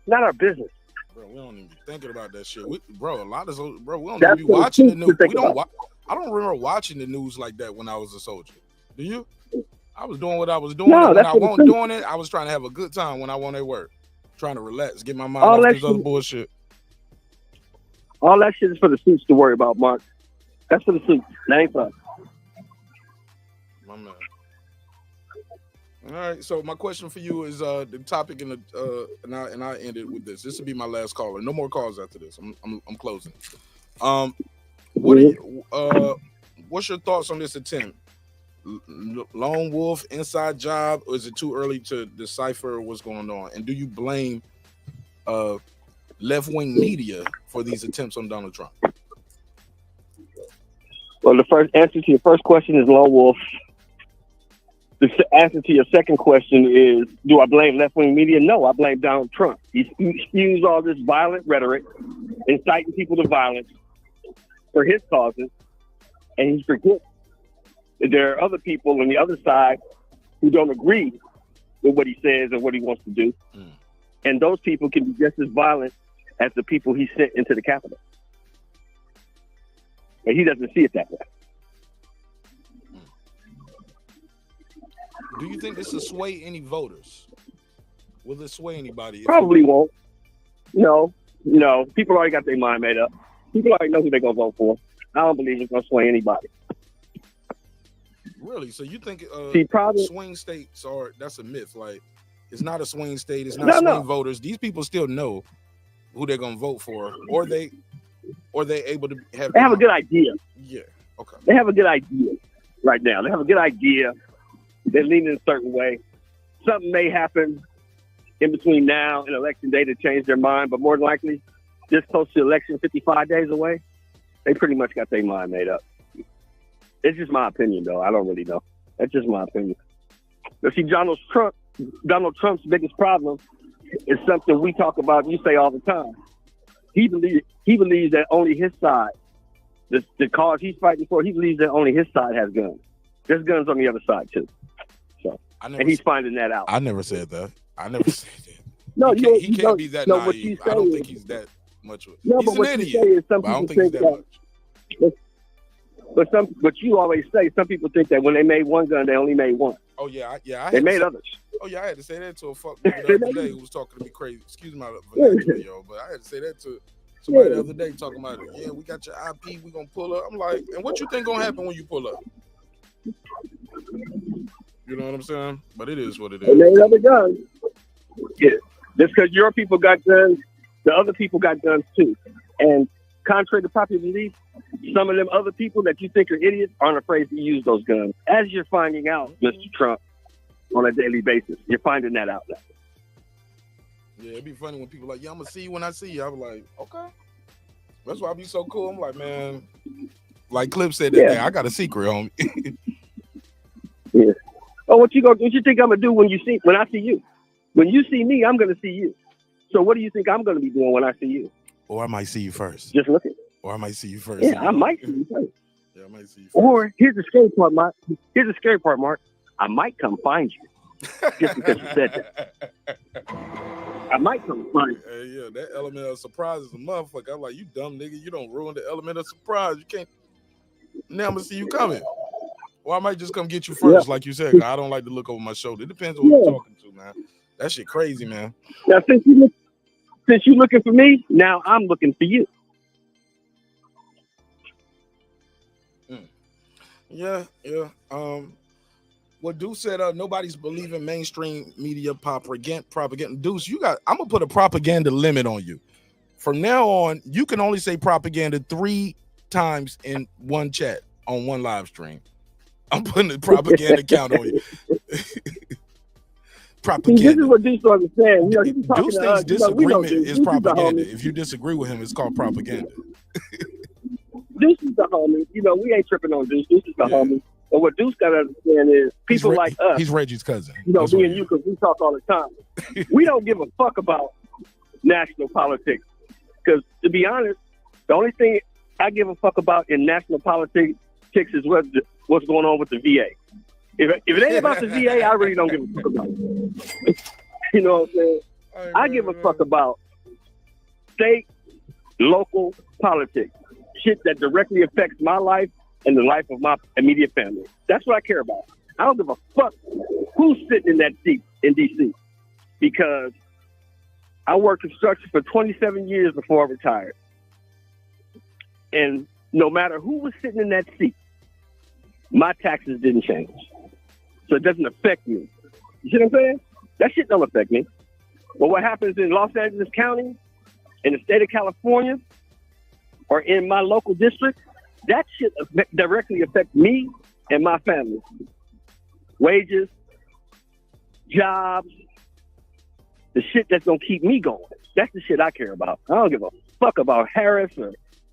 Not our business. Bro, we don't even be thinking about that shit. We don't even be watching the news. I don't remember watching the news like that when I was a soldier. Do you? I was doing what I was doing. No, when I wasn't doing it, I was trying to have a good time when I went at work. Trying to relax, get my mind off this other bullshit. All that shit is for the suits to worry about, Mark. That's for the suits. That ain't for us. My man. All right, so my question for you is the topic and I end it with this. This will be my last caller. No more calls after this. I'm closing. What's your thoughts on this attempt? Lone wolf, inside job, or is it too early to decipher what's going on? And do you blame left-wing media for these attempts on Donald Trump? Well, the first answer to your first question is Lone Wolf. The answer to your second question is, do I blame left-wing media? No, I blame Donald Trump. He spews all this violent rhetoric, inciting people to violence for his causes, and he forgets that there are other people on the other side who don't agree with what he says and what he wants to do. And those people can be just as violent as the people he sent into the Capitol. And he doesn't see it that way. Do you think this will sway any voters? Will it sway anybody? Probably won't. No. People already got their mind made up. People already know who they're going to vote for. I don't believe it's going to sway anybody. Really? So you think swing states are, that's a myth? Like, it's not a swing state. It's not swing voters. These people still know who they're going to vote for, or they able to have. They have a good idea. Yeah. Okay. They have a good idea right now. They have a good idea. They're leaning a certain way. Something may happen in between now and election day to change their mind, but more than likely, just close to election, 55 days away, they pretty much got their mind made up. It's just my opinion, though. I don't really know. That's just my opinion. But see, Donald Trump's biggest problem is something we talk about. You say all the time. He believes that only his side, the cause he's fighting for, he believes that only his side has guns. There's guns on the other side too. So, and he's finding that out. I never said that. I never said that. No, he can't be that naive. I don't think he's that much. No, he's but what you say is some people think that. But you always say some people think that when they made one gun, they only made one. Oh yeah, they made others. Oh yeah, I had to say that to a fuck nigga the other day who was talking to me crazy. Excuse my vernacular, yo, but I had to say that to somebody the other day talking about it. Yeah, we got your IP, we gonna pull up. I'm like, and what you think gonna happen when you pull up? You know what I'm saying? But it is what it is. They made other guns. Yeah, just because your people got guns, the other people got guns too. And contrary to popular belief, some of them other people that you think are idiots aren't afraid to use those guns. As you're finding out, Mr. Trump, on a daily basis, you're finding that out now. Yeah, it'd be funny when people are like, yeah, I'm gonna see you when I see you. I'm like, okay. That's why I be so cool. I'm like, man, like Clip said that day, I got a secret, homie. Yeah. Oh, what you think I'm gonna do when I see you? When you see me, I'm gonna see you. So what do you think I'm gonna be doing when I see you? Or I might see you first. Just look at it. Or I might see you first. Yeah, I might see you first. Yeah, I might see you first. Or here's the scary part, Mark. I might come find you. Just because you said that. I might come find you. Hey, yeah, that element of surprise is a motherfucker. I'm like, you dumb nigga. You don't ruin the element of surprise. You can't. Now I'm gonna see you coming. Or I might just come get you first, like you said. 'Cause I don't like to look over my shoulder. It depends on who you're talking to, man. That shit crazy, man. Now, since you're looking for me, now I'm looking for you. Yeah. What Deuce said, nobody's believing mainstream media propaganda. Deuce, I'm gonna put a propaganda limit on you. From now on, you can only say propaganda 3 times in one chat on one live stream. I'm putting a propaganda count on you. Propaganda. See, this is what Deuce don't understand. Deuce thinks disagreement is propaganda. If you disagree with him, it's called propaganda. Deuce is the homie. We ain't tripping on Deuce. Deuce is the homie. But what Deuce got to understand is people like us. He's Reggie's cousin. Me and you, because we talk all the time. We don't give a fuck about national politics. Because to be honest, the only thing I give a fuck about in national politics is what's going on with the VA. If it ain't about the VA, I really don't give a fuck about it. You know what I'm saying? I give a fuck about state, local politics. Shit that directly affects my life and the life of my immediate family. That's what I care about. I don't give a fuck who's sitting in that seat in D.C. because I worked construction for 27 years before I retired. And no matter who was sitting in that seat, my taxes didn't change. So it doesn't affect me. You see what I'm saying? That shit don't affect me. But what happens in Los Angeles County, in the state of California, or in my local district, that shit directly affects me and my family. Wages, jobs, the shit that's gonna keep me going. That's the shit I care about. I don't give a fuck about Harris or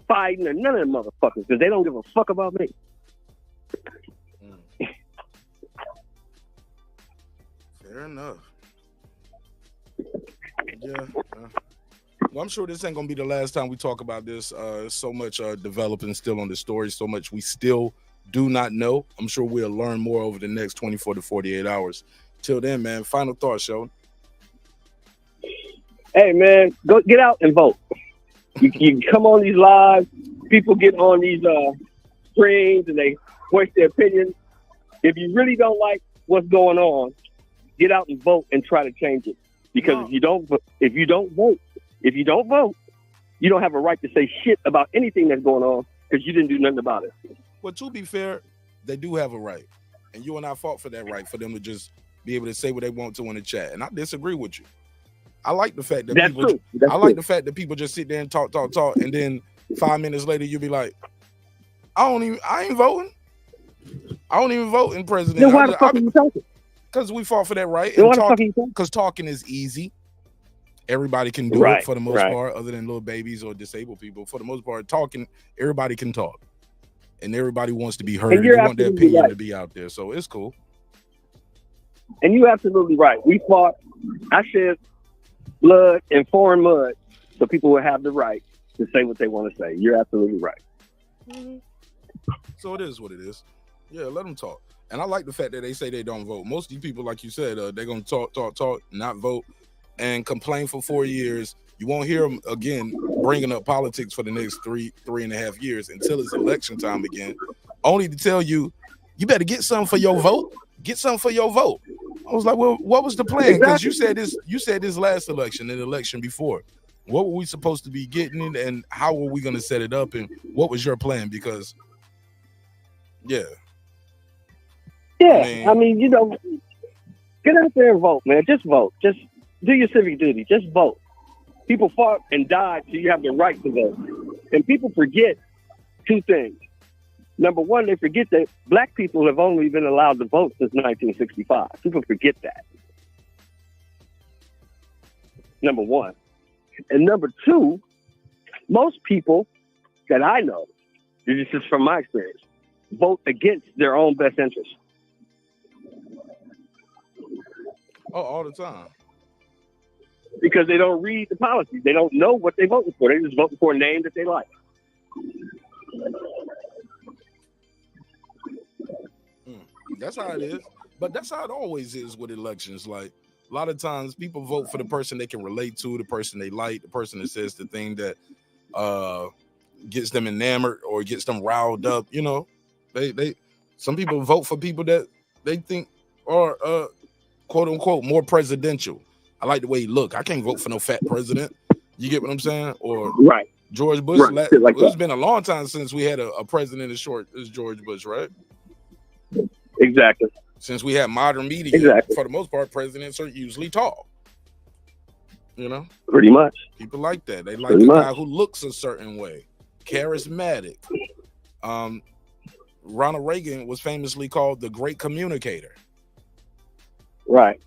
Biden or none of them motherfuckers because they don't give a fuck about me. Fair enough. Yeah. Well, I'm sure this ain't gonna be the last time we talk about this. So much developing still on the story, so much we still do not know. I'm sure we'll learn more over the next 24 to 48 hours. Till then, man, final thoughts, Sheldon. Hey, man, go get out and vote. You come on these lives, people get on these screens and they voice their opinions. If you really don't like what's going on, get out and vote and try to change it. Because if you don't vote, you don't have a right to say shit about anything that's going on because you didn't do nothing about it. Well, to be fair, they do have a right, and you and I fought for that right for them to just be able to say what they want to in the chat. And I disagree with you. I like the fact that the fact that people just sit there and talk, and then 5 minutes later you'll be like, I ain't voting. I don't even vote in president. Then why the fuck are you talking? Because we fought for that right. Because talking is easy. Everybody can do it for the most part, other than little babies or disabled people. For the most part, talking, everybody can talk. And everybody wants to be heard. And they want their opinion to be out there. So it's cool. And you're absolutely right. We fought. I shed blood and foreign mud so people would have the right to say what they want to say. You're absolutely right. Mm-hmm. So it is what it is. Yeah, let them talk. And I like the fact that they say they don't vote. Most of these people, like you said, they're going to talk, not vote, and complain for 4 years. You won't hear them again bringing up politics for the next 3.5 years until it's election time again, only to tell you, you better get something for your vote. Get something for your vote. I was like, well, what was the plan? Because you said this last election and the election before. What were we supposed to be getting, and how were we going to set it up, and what was your plan? Because, yeah. Yeah, I mean, get out there and vote, man. Just vote. Just do your civic duty. Just vote. People fought and died so you have the right to vote. And people forget two things. Number one, they forget that black people have only been allowed to vote since 1965. People forget that. Number one. And number two, most people that I know, this is from my experience, vote against their own best interest. Oh, all the time. Because they don't read the policies. They don't know what they're voting for. They just vote for a name that they like. That's how it is. But that's how it always is with elections. Like, a lot of times people vote for the person they can relate to, the person they like, the person that says the thing that gets them enamored or gets them riled up. You know, some people vote for people that they think are quote unquote more presidential. I like the way he look. I can't vote for no fat president. You get what I'm saying? Or George Bush. It's been a long time since we had a president as short as George Bush, right? Exactly. Since we had modern media, for the most part, presidents are usually tall. You know? Pretty much. People like that. They like a guy who looks a certain way. Charismatic. Ronald Reagan was famously called the Great Communicator. Right.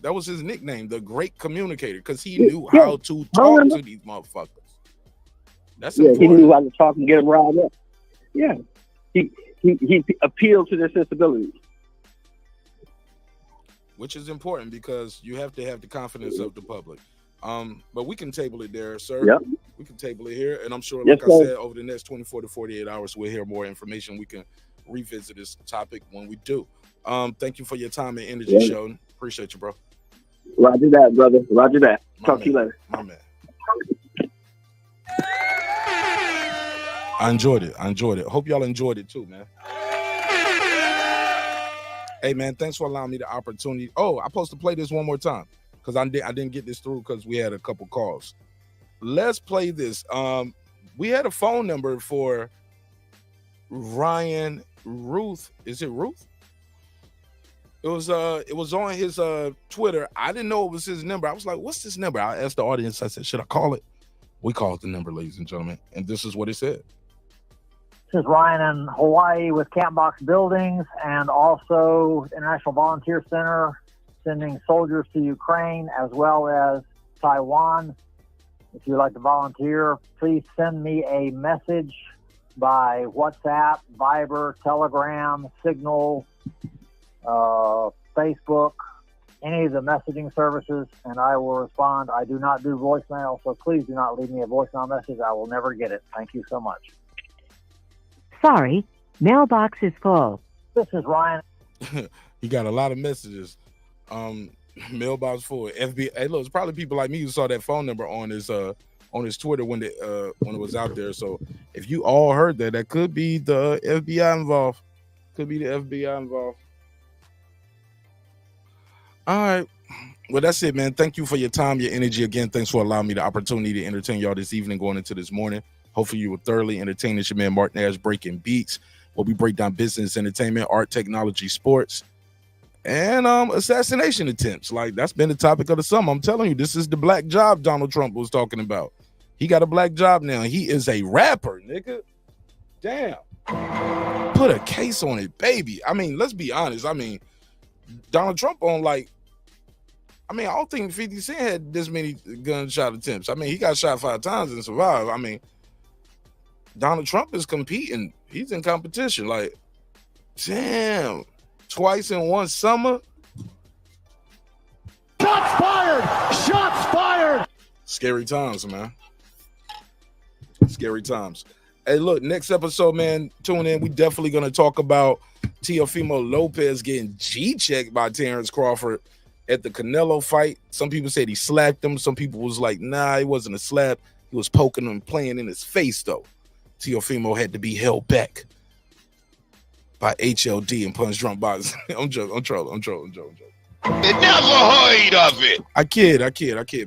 That was his nickname, the Great Communicator, because he knew how to talk to these motherfuckers. That's important. He knew how to talk and get them riled up. Yeah. He appealed to their sensibilities. Which is important because you have to have the confidence of the public. But we can table it there, sir. Yep. We can table it here. And I'm sure, like I said, over the next 24 to 48 hours, we'll hear more information. We can revisit this topic when we do. Thank you for your time and energy, Sheldon. Appreciate you, bro. Roger that, brother. Roger that. Talk to you later. My man. I enjoyed it. Hope y'all enjoyed it too, man. Hey, man, thanks for allowing me the opportunity. Oh, I'm supposed to play this one more time because I didn't get this through because we had a couple calls. Let's play this. We had a phone number for Ryan Routh. Is it Routh? It was on his Twitter. I didn't know it was his number. I was like, what's this number? I asked the audience, I said, should I call it? We called the number, ladies and gentlemen, and this is what it said. This is Ryan in Hawaii with Camp Box Buildings and also International Volunteer Center, sending soldiers to Ukraine, as well as Taiwan. If you'd like to volunteer, please send me a message by WhatsApp, Viber, Telegram, Signal, Facebook, any of the messaging services, and I will respond. I do not do voicemail, so please do not leave me a voicemail message. I will never get it. Thank you so much. Sorry, mailbox is full. This is Ryan. He got a lot of messages. Mailbox full. FBI. Hey, look, it's probably people like me who saw that phone number on his Twitter when it was out there. So if you all heard that, that could be the FBI involved. Could be the FBI involved. All right. Well, that's it, man. Thank you for your time, your energy. Again, thanks for allowing me the opportunity to entertain y'all this evening going into this morning. Hopefully you were thoroughly entertained. It's your man Martin Ash breaking beats, where we break down business, entertainment, art, technology, sports, and assassination attempts. Like, that's been the topic of the summer. I'm telling you, this is the black job Donald Trump was talking about. He got a black job now. He is a rapper, nigga. Damn. Put a case on it, baby. I mean, let's be honest. I mean, Donald Trump on I don't think 50 Cent had this many gunshot attempts. I mean, he got shot 5 times and survived. I mean, Donald Trump is competing. He's in competition. Like, damn. Twice in one summer. Shots fired! Shots fired! Scary times, man. Scary times. Hey, look, next episode, man, tune in. We definitely going to talk about Teofimo Lopez getting G-checked by Terrence Crawford at the Canelo fight. Some people said he slapped him. Some people was like, nah, it wasn't a slap. He was poking him, playing in his face, though. Teofimo had to be held back by HLD and punch drunk boxing. I'm joking. I'm trolling. They never heard of it. I kid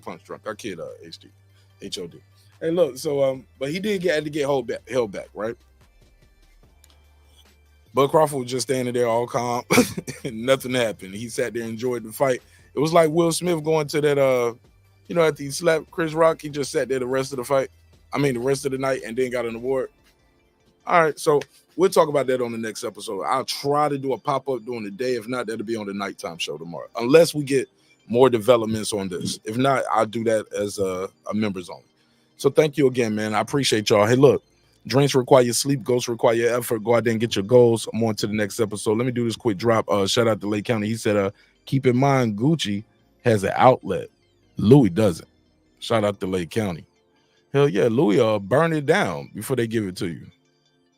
punch drunk. I kid HOD. Hey, look, so but he did had to get held back, right? Bud Crawford was just standing there all calm. Nothing happened. He sat there and enjoyed the fight. It was like Will Smith going to that after he slapped Chris Rock, he just sat there the rest of the night and then got an award. All right, so we'll talk about that on the next episode. I'll try to do a pop-up during the day. If not, that'll be on the nighttime show tomorrow, unless we get more developments on this. If not, I'll do that as a members only. So thank you again, man. I appreciate y'all. Hey, look, drinks require sleep, goals require your effort. Go out there and get your goals. I'm on to the next episode. Let me do this quick drop. Shout out to Lake County. He said, keep in mind, Gucci has an outlet. Louis doesn't. Shout out to Lake County. Hell yeah, Louis burn it down before they give it to you.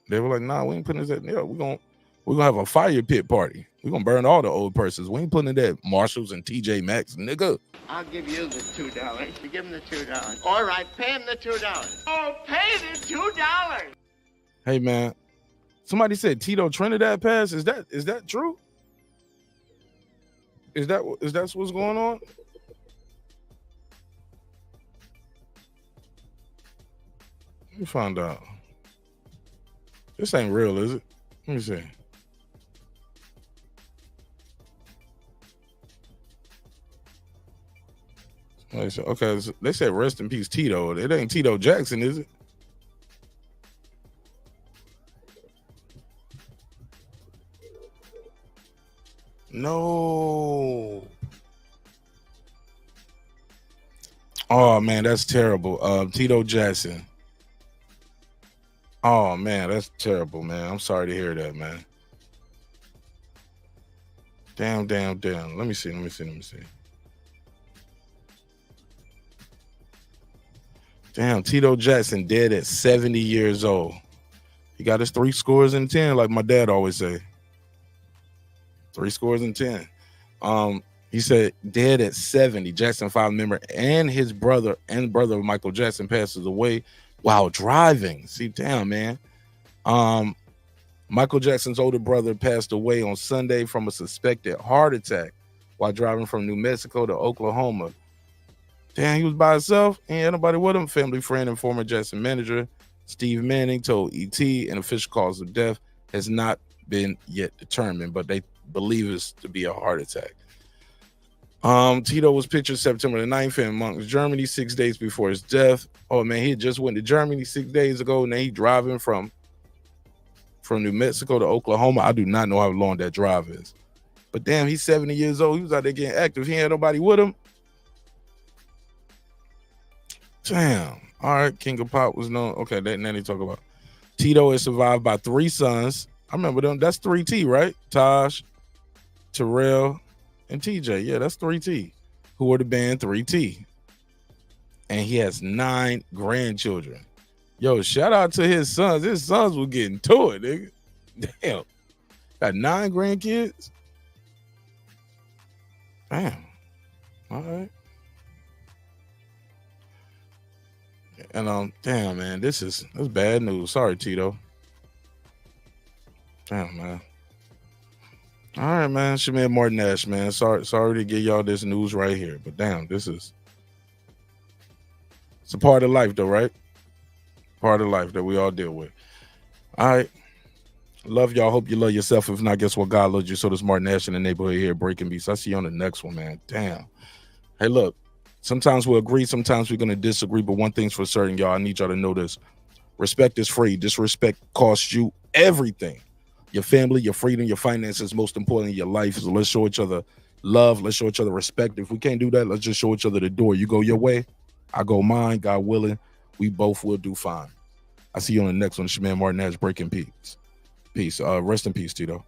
They were like, nah, we ain't putting this at. Yeah, we're gonna have a fire pit party. We're gonna burn all the old purses. We ain't putting it at Marshalls and TJ Maxx, nigga. I'll give you the $2. You give him the $2. All right, pay him the $2. Oh, pay the $2. Hey man, somebody said Tito Trinidad Pass. Is that true? Is that what's going on? Let me find out. This ain't real, is it? Let me see. Okay, so they said rest in peace, Tito. It ain't Tito Jackson, is it? No. Oh man, that's terrible. Tito Jackson. Oh man, that's terrible, man. I'm sorry to hear that, man. Damn. Let me see. Damn, Tito Jackson dead at 70 years old. He got his 3 scores and 10, like my dad always say. 3 scores and 10. He said dead at 70. Jackson 5 member and his brother of Michael Jackson passes away while driving. See, damn, man. Michael Jackson's older brother passed away on Sunday from a suspected heart attack while driving from New Mexico to Oklahoma. Damn, he was by himself. He had nobody with him. Family friend and former Jackson manager Steve Manning told ET an official cause of death has not been yet determined, but they believe it's to be a heart attack. Tito was pictured September the 9th in Monks, Germany, 6 days before his death. Oh man, he just went to Germany 6 days ago, and then he driving from New Mexico to Oklahoma. I do not know how long that drive is, but damn, he's 70 years old. He was out there getting active. He had nobody with him. Damn. All right, King of Pop was known. Okay, then they talk about Tito is survived by 3 sons. I remember them. That's 3T, right? Taj, Terrell, and TJ. Yeah, that's 3T. Who are the band 3T. And he has 9 grandchildren. Yo, shout out to his sons. His sons were getting to it, nigga. Damn. Got 9 grandkids? Damn. All right. And damn, man, that's bad news. Sorry, Tito. Damn, man. All right, man. Shamir Martin Nash, man. Sorry to give y'all this news right here. But damn, it's a part of life though, right? Part of life that we all deal with. All right. Love y'all. Hope you love yourself. If not, guess what? God loves you. So does Martin Nash in the neighborhood here, Breaking Beats. I see you on the next one, man. Damn. Hey, look. Sometimes we'll agree. Sometimes we're going to disagree. But one thing's for certain, y'all. I need y'all to know this. Respect is free. Disrespect costs you everything. Your family, your freedom, your finances, most importantly, your life. So let's show each other love. Let's show each other respect. If we can't do that, let's just show each other the door. You go your way. I go mine. God willing, we both will do fine. I see you on the next one. Shamir Martin Nash, Breaking Peace. Peace. Rest in peace, Tito.